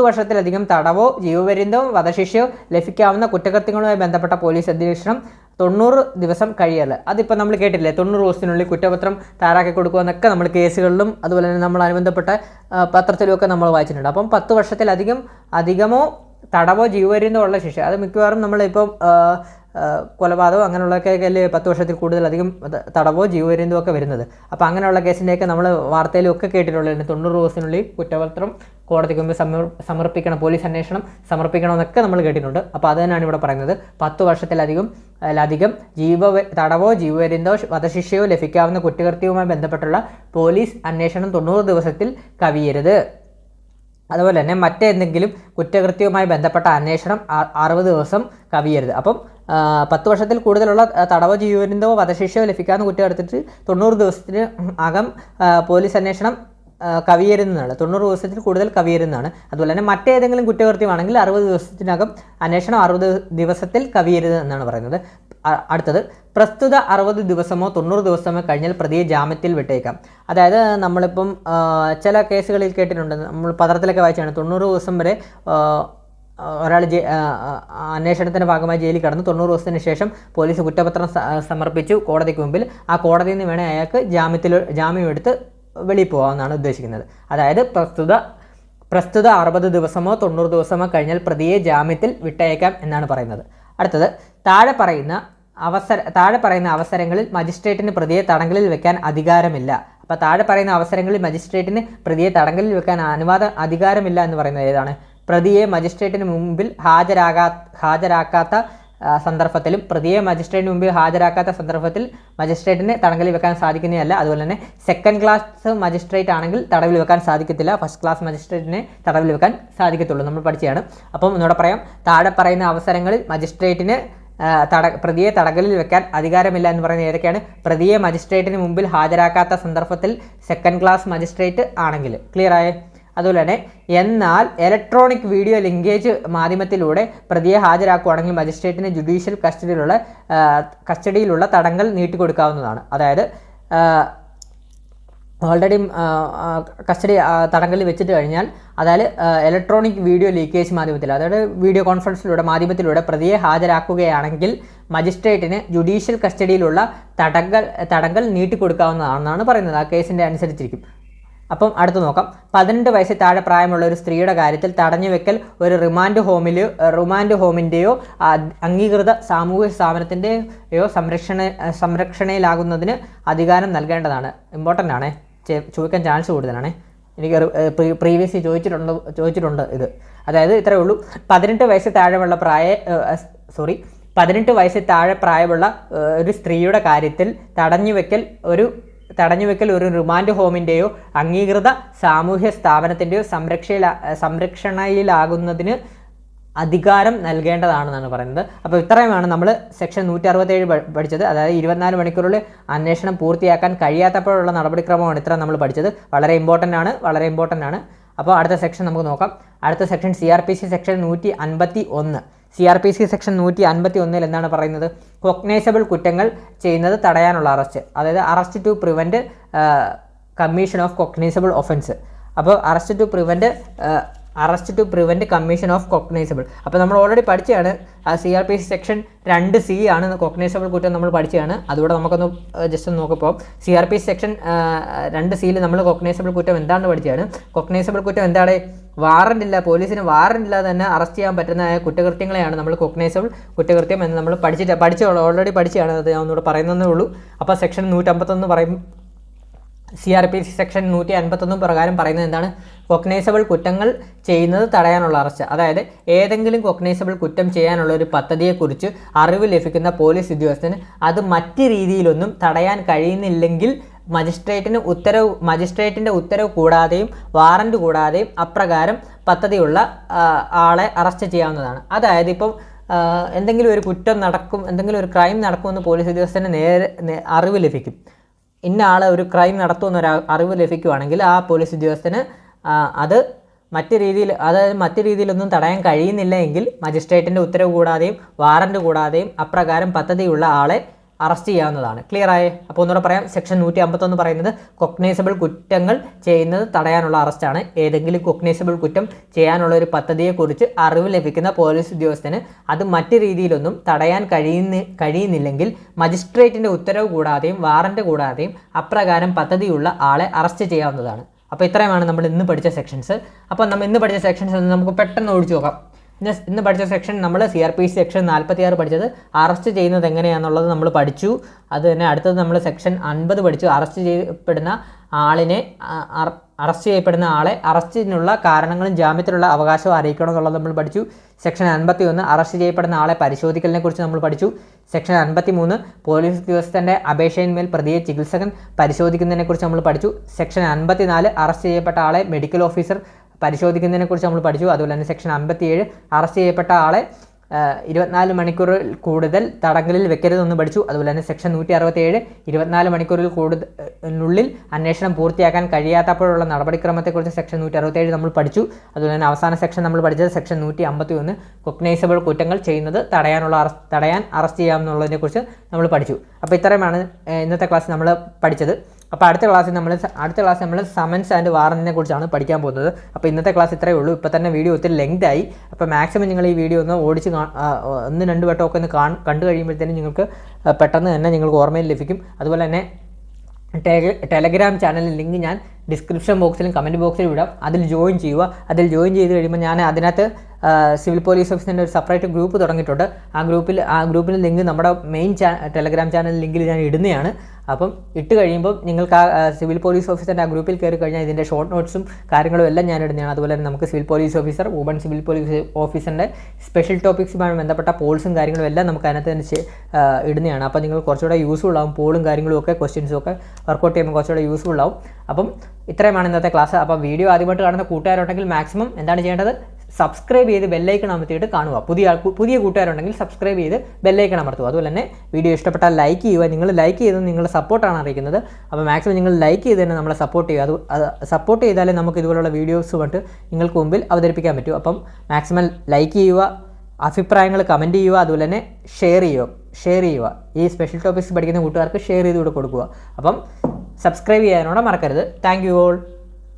Speaker 1: വർഷത്തിലധികം തടവോ ജീവപര്യന്തമോ വധശിക്ഷയോ ലഭിക്കാവുന്ന കുറ്റകൃത്യങ്ങളുമായി ബന്ധപ്പെട്ട പോലീസ് അന്വേഷണം 90 ദിവസം കഴിയല്ല. അതിപ്പോൾ നമ്മൾ കേട്ടില്ലേ, 90 ദിവസത്തിനുള്ളിൽ കുറ്റപത്രം തയ്യാറാക്കി കൊടുക്കുമെന്നൊക്കെ നമ്മൾ കേസുകളിലും അതുപോലെ തന്നെ നമ്മൾ അനുബന്ധപ്പെട്ട പത്രത്തിലുമൊക്കെ നമ്മൾ വായിച്ചിട്ടുണ്ട്. അപ്പം 10 വർഷത്തിലധികമോ തടവോ ജീവപര്യന്തമോ ഉള്ള ശിക്ഷ, അത് മിക്കവാറും നമ്മളിപ്പം കൊലപാതകം അങ്ങനെയുള്ളതൊക്കെ അല്ലേ 10 വർഷത്തിൽ കൂടുതലധികം തടവോ ജീവപര്യന്തമോ ഒക്കെ വരുന്നത്. അപ്പോൾ അങ്ങനെയുള്ള കേസിൻ്റെയൊക്കെ നമ്മൾ വാർത്തയിലും ഒക്കെ കേട്ടിട്ടുള്ളത് 90 ദിവസത്തിനുള്ളിൽ കുറ്റപത്രം കോടതിക്ക് മുമ്പ് സമർപ്പിക്കണം, പോലീസ് അന്വേഷണം സമർപ്പിക്കണമെന്നൊക്കെ നമ്മൾ കേട്ടിട്ടുണ്ട്. അപ്പോൾ അത് തന്നെയാണ് ഇവിടെ പറയുന്നത്. 10 വർഷത്തിലധികം തടവോ ജീവപര്യന്തമോ വധശിക്ഷയോ ലഭിക്കാവുന്ന കുറ്റകൃത്യവുമായി ബന്ധപ്പെട്ടുള്ള പോലീസ് അന്വേഷണം 90 ദിവസത്തിൽ കവിയരുത്. അതുപോലെ തന്നെ മറ്റേന്തെങ്കിലും കുറ്റകൃത്യവുമായി ബന്ധപ്പെട്ട അന്വേഷണം 60 ദിവസം കവിയരുത്. അപ്പം 10 വർഷത്തിൽ കൂടുതലുള്ള തടവോ ജീവപര്യന്തമോ വധശിക്ഷയോ ലഭിക്കാവുന്ന കുറ്റകൃത്യത്തിൽ 90 ദിവസത്തിന് അകം പോലീസ് അന്വേഷണം കവിയരുന്നതാണ്. 90 ദിവസത്തിൽ കൂടുതൽ കവിയരുന്നതാണ്. അതുപോലെ തന്നെ മറ്റേതെങ്കിലും കുറ്റകൃത്യമാണെങ്കിൽ 60 ദിവസത്തിനകം അന്വേഷണം 60 ദിവസത്തിൽ കവിയരുത് എന്നാണ് പറയുന്നത്. അടുത്തത്, പ്രസ്തുത 60 ദിവസമോ 90 ദിവസമോ കഴിഞ്ഞാൽ പ്രതിയെ ജാമ്യത്തിൽ വിട്ടേക്കാം. അതായത് നമ്മളിപ്പം ചില കേസുകളിൽ കേട്ടിട്ടുണ്ട്, നമ്മൾ പത്രത്തിലൊക്കെ വായിച്ചാണ് 90 ദിവസം വരെ ഒരാൾ അന്വേഷണത്തിൻ്റെ ഭാഗമായി ജയിലിൽ കടന്നു. 90 ദിവസത്തിന് ശേഷം പോലീസ് കുറ്റപത്രം സമർപ്പിച്ചു കോടതിക്ക് മുമ്പിൽ. ആ കോടതിയിൽ നിന്ന് വേണേൽ അയാൾക്ക് ജാമ്യം എടുത്ത് വെളിയിൽ പോകാമെന്നാണ് ഉദ്ദേശിക്കുന്നത്. അതായത് പ്രസ്തുത 60 ദിവസമോ 90 ദിവസമോ കഴിഞ്ഞാൽ പ്രതിയെ ജാമ്യത്തിൽ വിട്ടയക്കാം എന്നാണ് പറയുന്നത്. അടുത്തത്, താഴെ പറയുന്ന അവസരങ്ങളിൽ മജിസ്ട്രേറ്റിന് പ്രതിയെ തടങ്കലിൽ വെക്കാൻ അധികാരമില്ല. അപ്പോൾ താഴെ പറയുന്ന അവസരങ്ങളിൽ മജിസ്ട്രേറ്റിന് പ്രതിയെ തടങ്കലിൽ വെക്കാൻ അധികാരമില്ല എന്ന് പറയുന്നത് ഏതാണ്? പ്രതിയെ മജിസ്ട്രേറ്റിന് മുമ്പിൽ ഹാജരാക്കാത്ത സന്ദർഭത്തിലും പ്രതിയെ മജിസ്ട്രേറ്റിന് മുമ്പിൽ ഹാജരാക്കാത്ത സന്ദർഭത്തിൽ മജിസ്ട്രേറ്റിന് തടങ്കലിൽ വെക്കാൻ സാധിക്കുന്നതല്ല. അതുപോലെ തന്നെ സെക്കൻഡ് ക്ലാസ് മജിസ്ട്രേറ്റ് ആണെങ്കിൽ തടവിൽ വെക്കാൻ സാധിക്കത്തില്ല. ഫസ്റ്റ് ക്ലാസ് മജിസ്ട്രേറ്റിനെ തടവിൽ വെക്കാൻ സാധിക്കത്തുള്ളൂ. നമ്മൾ പഠിച്ചതാണ്. അപ്പം ഒന്നുകൂടെ പറയാം. താഴെ പറയുന്ന അവസരങ്ങളിൽ മജിസ്ട്രേറ്റിന് പ്രതിയെ തടങ്കലിൽ വെക്കാൻ അധികാരമില്ല എന്ന് പറയുന്നത് ഏതൊക്കെയാണ്? പ്രതിയെ മജിസ്ട്രേറ്റിന് മുമ്പിൽ ഹാജരാക്കാത്ത സന്ദർഭത്തിൽ സെക്കൻഡ് ക്ലാസ് മജിസ്ട്രേറ്റ് ആണെങ്കിൽ. ക്ലിയർ ആയേ? അതുപോലെ തന്നെ എന്നാൽ ഇലക്ട്രോണിക് വീഡിയോ ലിങ്കേജ് മാധ്യമത്തിലൂടെ പ്രതിയെ ഹാജരാക്കുകയാണെങ്കിൽ മജിസ്ട്രേറ്റിന് ജുഡീഷ്യൽ കസ്റ്റഡിയിലുള്ള തടങ്കൽ നീട്ടിക്കൊടുക്കാവുന്നതാണ്. അതായത് ഓൾറെഡി തടങ്കലിൽ വെച്ചിട്ട് കഴിഞ്ഞാൽ, അതായത് ഇലക്ട്രോണിക് വീഡിയോ ലീക്കേജ് മാധ്യമത്തിൽ, അതായത് വീഡിയോ കോൺഫറൻസിലൂടെ മാധ്യമത്തിലൂടെ പ്രതിയെ ഹാജരാക്കുകയാണെങ്കിൽ മജിസ്ട്രേറ്റിന് ജുഡീഷ്യൽ കസ്റ്റഡിയിലുള്ള തടങ്കൽ നീട്ടിക്കൊടുക്കാവുന്നതാണെന്നാണ് പറയുന്നത്. ആ കേസിൻ്റെ അനുസരിച്ചിരിക്കും. അപ്പം അടുത്ത് നോക്കാം. 18 വയസ്സിൽ താഴെ പ്രായമുള്ള ഒരു സ്ത്രീയുടെ കാര്യത്തിൽ തടഞ്ഞുവെക്കൽ ഒരു റിമാൻഡ് ഹോമിൻ്റെയോ അംഗീകൃത സാമൂഹ്യ സ്ഥാപനത്തിൻ്റെയോ സംരക്ഷണയിലാകുന്നതിന് അധികാരം നൽകേണ്ടതാണ്. ഇമ്പോർട്ടൻ്റ് ആണ്, ചോദിക്കാൻ ചാൻസ് കൂടുതലാണ്. എനിക്ക് പ്രീവിയസ്ലി ചോദിച്ചിട്ടുണ്ട് ഇത്. അതായത് ഇത്രയേ ഉള്ളൂ. 18 വയസ്സിൽ താഴെ പ്രായമുള്ള ഒരു സ്ത്രീയുടെ കാര്യത്തിൽ തടഞ്ഞുവെക്കൽ ഒരു റിമാൻഡ് ഹോമിൻ്റെയോ അംഗീകൃത സാമൂഹ്യ സ്ഥാപനത്തിൻ്റെയോ സംരക്ഷണയിലാകുന്നതിന് അധികാരം നൽകേണ്ടതാണെന്നാണ് പറയുന്നത്. അപ്പോൾ ഇത്രയുമാണ് നമ്മൾ സെക്ഷൻ 167 പഠിച്ചത്. അതായത് 24 മണിക്കൂറിൽ അന്വേഷണം പൂർത്തിയാക്കാൻ കഴിയാത്തപ്പോഴുള്ള നടപടിക്രമമാണ് ഇത്ര നമ്മൾ പഠിച്ചത്. വളരെ ഇമ്പോർട്ടൻ്റ് ആണ്. അപ്പോൾ അടുത്ത സെക്ഷൻ നമുക്ക് നോക്കാം. അടുത്ത section CRPC section 151. CRPC section 151 എന്താണ് പറയുന്നത്? കൊഗ്നൈസബിൾ കുറ്റങ്ങൾ ചെയ്യുന്നത് തടയാനുള്ള അറസ്റ്റ്, അതായത് arrest to prevent commission of cognizable offence. അപ്പോൾ arrest to prevent commission of cognizable. അപ്പോൾ നമ്മൾ ഓൾറെഡി പഠിച്ചതാണ്. CRPC സെക്ഷൻ 2C ആണ് കൊഗ്നൈസബിൾ കുറ്റം നമ്മൾ പഠിച്ചതാണ്. അതുകൂടെ നമുക്കൊന്ന് ജസ്റ്റ് ഒന്ന് നോക്കിപ്പോൾ CRPC സെക്ഷൻ 2Cയിൽ നമ്മൾ കൊഗ്നൈസബിൾ കുറ്റം എന്താണെന്ന് പഠിച്ചതാണ്. കൊഗ്നൈസബിൾ കുറ്റം എന്താണ്? പോലീസിന് വാറണ്ട് ഇല്ലാതെ തന്നെ അറസ്റ്റ് ചെയ്യാൻ പറ്റുന്ന കുറ്റകൃത്യങ്ങളെയാണ് നമ്മൾ കൊഗ്നൈസബിൾ കുറ്റകൃത്യം എന്ന് നമ്മൾ ഓൾറെഡി പഠിച്ചതാണ്. അത് ഞാൻ ഒന്നുകൂടെ പറയുന്നതേ ഉള്ളൂ. അപ്പോൾ സെക്ഷൻ 151 പറയും. CRPC സെക്ഷൻ 151 പ്രകാരം പറയുന്നത് എന്താണ്? കൊഗ്നൈസബിൾ കുറ്റങ്ങൾ ചെയ്യുന്നത് തടയാനുള്ള അറസ്റ്റ്. അതായത് ഏതെങ്കിലും കൊഗ്നൈസബിൾ കുറ്റം ചെയ്യാനുള്ള ഒരു പദ്ധതിയെക്കുറിച്ച് അറിവ് ലഭിക്കുന്ന പോലീസ് ഉദ്യോഗസ്ഥന് അത് മറ്റ് രീതിയിലൊന്നും തടയാൻ കഴിയുന്നില്ലെങ്കിൽ മജിസ്ട്രേറ്റിൻ്റെ ഉത്തരവ് കൂടാതെയും വാറണ്ട് കൂടാതെയും അപ്രകാരം പദ്ധതിയുള്ള ആളെ അറസ്റ്റ് ചെയ്യാവുന്നതാണ്. അതായത് ഇപ്പം എന്തെങ്കിലും ഒരു കുറ്റം നടക്കും, എന്തെങ്കിലും ഒരു ക്രൈം നടക്കുമെന്ന് പോലീസ് ഉദ്യോഗസ്ഥന് അറിവ് ലഭിക്കും. ഇന്ന ആൾ ഒരു ക്രൈം നടത്തുമെന്നൊരു അറിവ് ലഭിക്കുകയാണെങ്കിൽ ആ പോലീസ് ഉദ്യോഗസ്ഥന് അത് മറ്റ് രീതിയിലൊന്നും തടയാൻ കഴിയുന്നില്ല എങ്കിൽ മജിസ്ട്രേറ്റിൻ്റെ ഉത്തരവ് കൂടാതെയും വാറണ്ട് കൂടാതെയും അപ്രകാരം പദ്ധതിയുള്ള ആളെ അറസ്റ്റ് ചെയ്യാവുന്നതാണ്. ക്ലിയർ ആയേ? അപ്പോൾ ഒന്നുകൂടെ പറയാം. സെക്ഷൻ 151 പറയുന്നത് കൊഗ്നൈസബിൾ കുറ്റങ്ങൾ ചെയ്യുന്നത് തടയാനുള്ള അറസ്റ്റാണ്. ഏതെങ്കിലും കൊഗ്നൈസബിൾ കുറ്റം ചെയ്യാനുള്ള ഒരു പദ്ധതിയെക്കുറിച്ച് അറിവ് ലഭിക്കുന്ന പോലീസ് ഉദ്യോഗസ്ഥന് അത് മറ്റ് രീതിയിലൊന്നും തടയാൻ കഴിയുന്നില്ലെങ്കിൽ മജിസ്ട്രേറ്റിൻ്റെ ഉത്തരവ് കൂടാതെയും വാറണ്ട് കൂടാതെയും അപ്രകാരം പദ്ധതിയുള്ള ആളെ അറസ്റ്റ് ചെയ്യാവുന്നതാണ്. അപ്പോൾ ഇത്രയുമാണ് നമ്മൾ ഇന്ന് പഠിച്ച സെക്ഷൻസ്. അപ്പോൾ നമ്മൾ ഇന്ന് പഠിച്ച സെക്ഷൻസ് നമുക്ക് പെട്ടെന്ന് ഓടിച്ചു നോക്കാം. ഇന്ന് പഠിച്ച സെക്ഷൻ നമ്മൾ CRPC സെക്ഷൻ 46 പഠിച്ചത് അറസ്റ്റ് ചെയ്യുന്നത് എങ്ങനെയാണെന്നുള്ളത് നമ്മൾ പഠിച്ചു. അത് തന്നെ അടുത്തത് നമ്മൾ സെക്ഷൻ 50 പഠിച്ചു. അറസ്റ്റ് ചെയ്യപ്പെടുന്ന ആളെ അറസ്റ്റിനുള്ള കാരണങ്ങളും ജാമ്യത്തിലുള്ള അവകാശവും അറിയിക്കണം എന്നുള്ളത് നമ്മൾ പഠിച്ചു. സെക്ഷൻ 51 അറസ്റ്റ് ചെയ്യപ്പെടുന്ന ആളെ പരിശോധിക്കലിനെ കുറിച്ച് നമ്മൾ പഠിച്ചു. സെക്ഷൻ 53 പോലീസ് ഉദ്യോഗസ്ഥൻ്റെ അപേക്ഷയിന്മേൽ പ്രതിയെ ചികിത്സകൻ പരിശോധിക്കുന്നതിനെക്കുറിച്ച് നമ്മൾ പഠിച്ചു. സെക്ഷൻ 54 അറസ്റ്റ് ചെയ്യപ്പെട്ട ആളെ മെഡിക്കൽ ഓഫീസർ പരിശോധിക്കുന്നതിനെക്കുറിച്ച് നമ്മൾ പഠിച്ചു. അതുപോലെ തന്നെ സെക്ഷൻ 57 അറസ്റ്റ് ചെയ്യപ്പെട്ട ആളെ 24 മണിക്കൂറിൽ കൂടുതൽ തടങ്കലിൽ വെക്കരുതെന്ന് പഠിച്ചു. അതുപോലെ തന്നെ സെക്ഷൻ 167 24 മണിക്കൂറിൽ കൂടുതലുള്ളിൽ അന്വേഷണം പൂർത്തിയാക്കാൻ കഴിയാത്തപ്പോഴുള്ള നടപടിക്രമത്തെക്കുറിച്ച് സെക്ഷൻ 167 നമ്മൾ പഠിച്ചു. അതുപോലെ തന്നെ അവസാന സെക്ഷൻ നമ്മൾ പഠിച്ചത് സെക്ഷൻ 151 കൊഗ്നൈസബിൾ കുറ്റങ്ങൾ ചെയ്യുന്നത് തടയാൻ അറസ്റ്റ് ചെയ്യാമെന്നുള്ളതിനെക്കുറിച്ച് നമ്മൾ പഠിച്ചു. അപ്പോൾ ഇത്രയുമാണ് ഇന്നത്തെ ക്ലാസ് നമ്മൾ പഠിച്ചത്. അപ്പോൾ അടുത്ത ക്ലാസ് നമ്മൾ സമൻസ് ആൻഡ് വാറന്റിനെ കുറിച്ചാണ് പഠിക്കാൻ പോകുന്നത്. അപ്പോൾ ഇന്നത്തെ ക്ലാസ് ഇത്രയേ ഉള്ളൂ. ഇപ്പോൾ തന്നെ വീഡിയോ ഒത്തിരി ലെങ്ത് ആയി. അപ്പോൾ മാക്സിമം നിങ്ങൾ ഈ വീഡിയോ ഒന്ന് ഓടിച്ച് 1-2 വട്ടമൊക്കെ ഒന്ന് കണ്ടു കഴിയുമ്പോഴത്തേനും നിങ്ങൾക്ക് പെട്ടെന്ന് തന്നെ നിങ്ങൾക്ക് ഓർമ്മയിൽ ലഭിക്കും. അതുപോലെ തന്നെ ടെലഗ്രാം ചാനലിൽ ലിങ്ക് ഞാൻ ഡിസ്ക്രിപ്ഷൻ ബോക്സിലും കമൻറ്റ് ബോക്സിലും ഇടാം. അതിൽ ജോയിൻ ചെയ്യുക. അതിൽ ജോയിൻ ചെയ്ത് കഴിയുമ്പോൾ ഞാൻ അതിനകത്ത് സിവിൽ പോലീസ് ഓഫീസിൻ്റെ ഒരു സെപ്പറേറ്റ് ഗ്രൂപ്പ് തുടങ്ങിയിട്ടുണ്ട്. ആ ഗ്രൂപ്പിൽ ലിങ്ക് നമ്മുടെ മെയിൻ ടെലഗ്രാം ചാനൽ ലിങ്കിൽ ഞാൻ ഇടുന്നതാണ്. അപ്പം ഇട്ട് കഴിയുമ്പോൾ നിങ്ങൾക്ക് ആ സിവിൽ പോലീസ് ഓഫീസറിൻ്റെ ആ ഗ്രൂപ്പിൽ കയറി കഴിഞ്ഞാൽ ഇതിൻ്റെ ഷോർട്ട് നോട്ട്സും കാര്യങ്ങളും എല്ലാം ഞാൻ ഇടുന്നതാണ്. അതുപോലെ തന്നെ നമുക്ക് civil police officer, woman civil police ഓഫീസറിൻ്റെ സ്പെഷ്യൽ ടോപ്പിക്സുമായി ബന്ധപ്പെട്ട പോൾസും കാര്യങ്ങളും എല്ലാം നമുക്ക് അതിനകത്ത് തന്നെ ഇടുന്നതാണ്. അപ്പോൾ നിങ്ങൾ കുറച്ചുകൂടെ യൂസ്ഫുൾ ആവും. പോളും കാര്യങ്ങളും ഒക്കെ ക്വസ്റ്റ്യൻസും ഒക്കെ വർക്കൗട്ട് ചെയ്യുമ്പോൾ കുറച്ചുകൂടെ യൂസ്ഫുൾ ആവും. അപ്പം ഇത്രയുമാണ് ഇന്നത്തെ ക്ലാസ്. അപ്പോൾ വീഡിയോ ആദ്യമായിട്ട് കാണുന്ന കൂട്ടുകാരുണ്ടെങ്കിൽ മാക്സിമം എന്താണ് ചെയ്യേണ്ടത്, സബ്സ്ക്രൈബ് ചെയ്ത് ബെല്ലൈക്കൺ അമർത്തിയിട്ട് കാണുക. പുതിയ കൂട്ടുകാരുണ്ടെങ്കിൽ സബ്സ്ക്രൈബ് ചെയ്ത് ബെല്ലൈക്കൺ അമർത്തുക. അതുപോലെ തന്നെ വീഡിയോ ഇഷ്ടപ്പെട്ടാൽ ലൈക്ക് ചെയ്യുക. നിങ്ങൾ ലൈക്ക് ചെയ്തത് നിങ്ങളുടെ സപ്പോർട്ടാണ് അറിയിക്കുന്നത്. അപ്പോൾ മാക്സിമം നിങ്ങൾ ലൈക്ക് ചെയ്ത് തന്നെ നമ്മളെ സപ്പോർട്ട് ചെയ്യുക. അത് സപ്പോർട്ട് ചെയ്താലേ നമുക്ക് ഇതുപോലുള്ള വീഡിയോസുമായിട്ട് നിങ്ങൾക്ക് മുമ്പിൽ അവതരിപ്പിക്കാൻ പറ്റും. അപ്പം മാക്സിമം ലൈക്ക് ചെയ്യുക, അഭിപ്രായങ്ങൾ കമൻറ്റ് ചെയ്യുക, അതുപോലെ തന്നെ ഷെയർ ചെയ്യുക. ഈ സ്പെഷ്യൽ ടോപ്പിക്സ് പഠിക്കുന്ന കൂട്ടുകാർക്ക് ഷെയർ ചെയ്ത് കൊടുക്കുക. അപ്പം സബ്സ്ക്രൈബ് ചെയ്യാനോടെ മറക്കരുത്. Thank you all.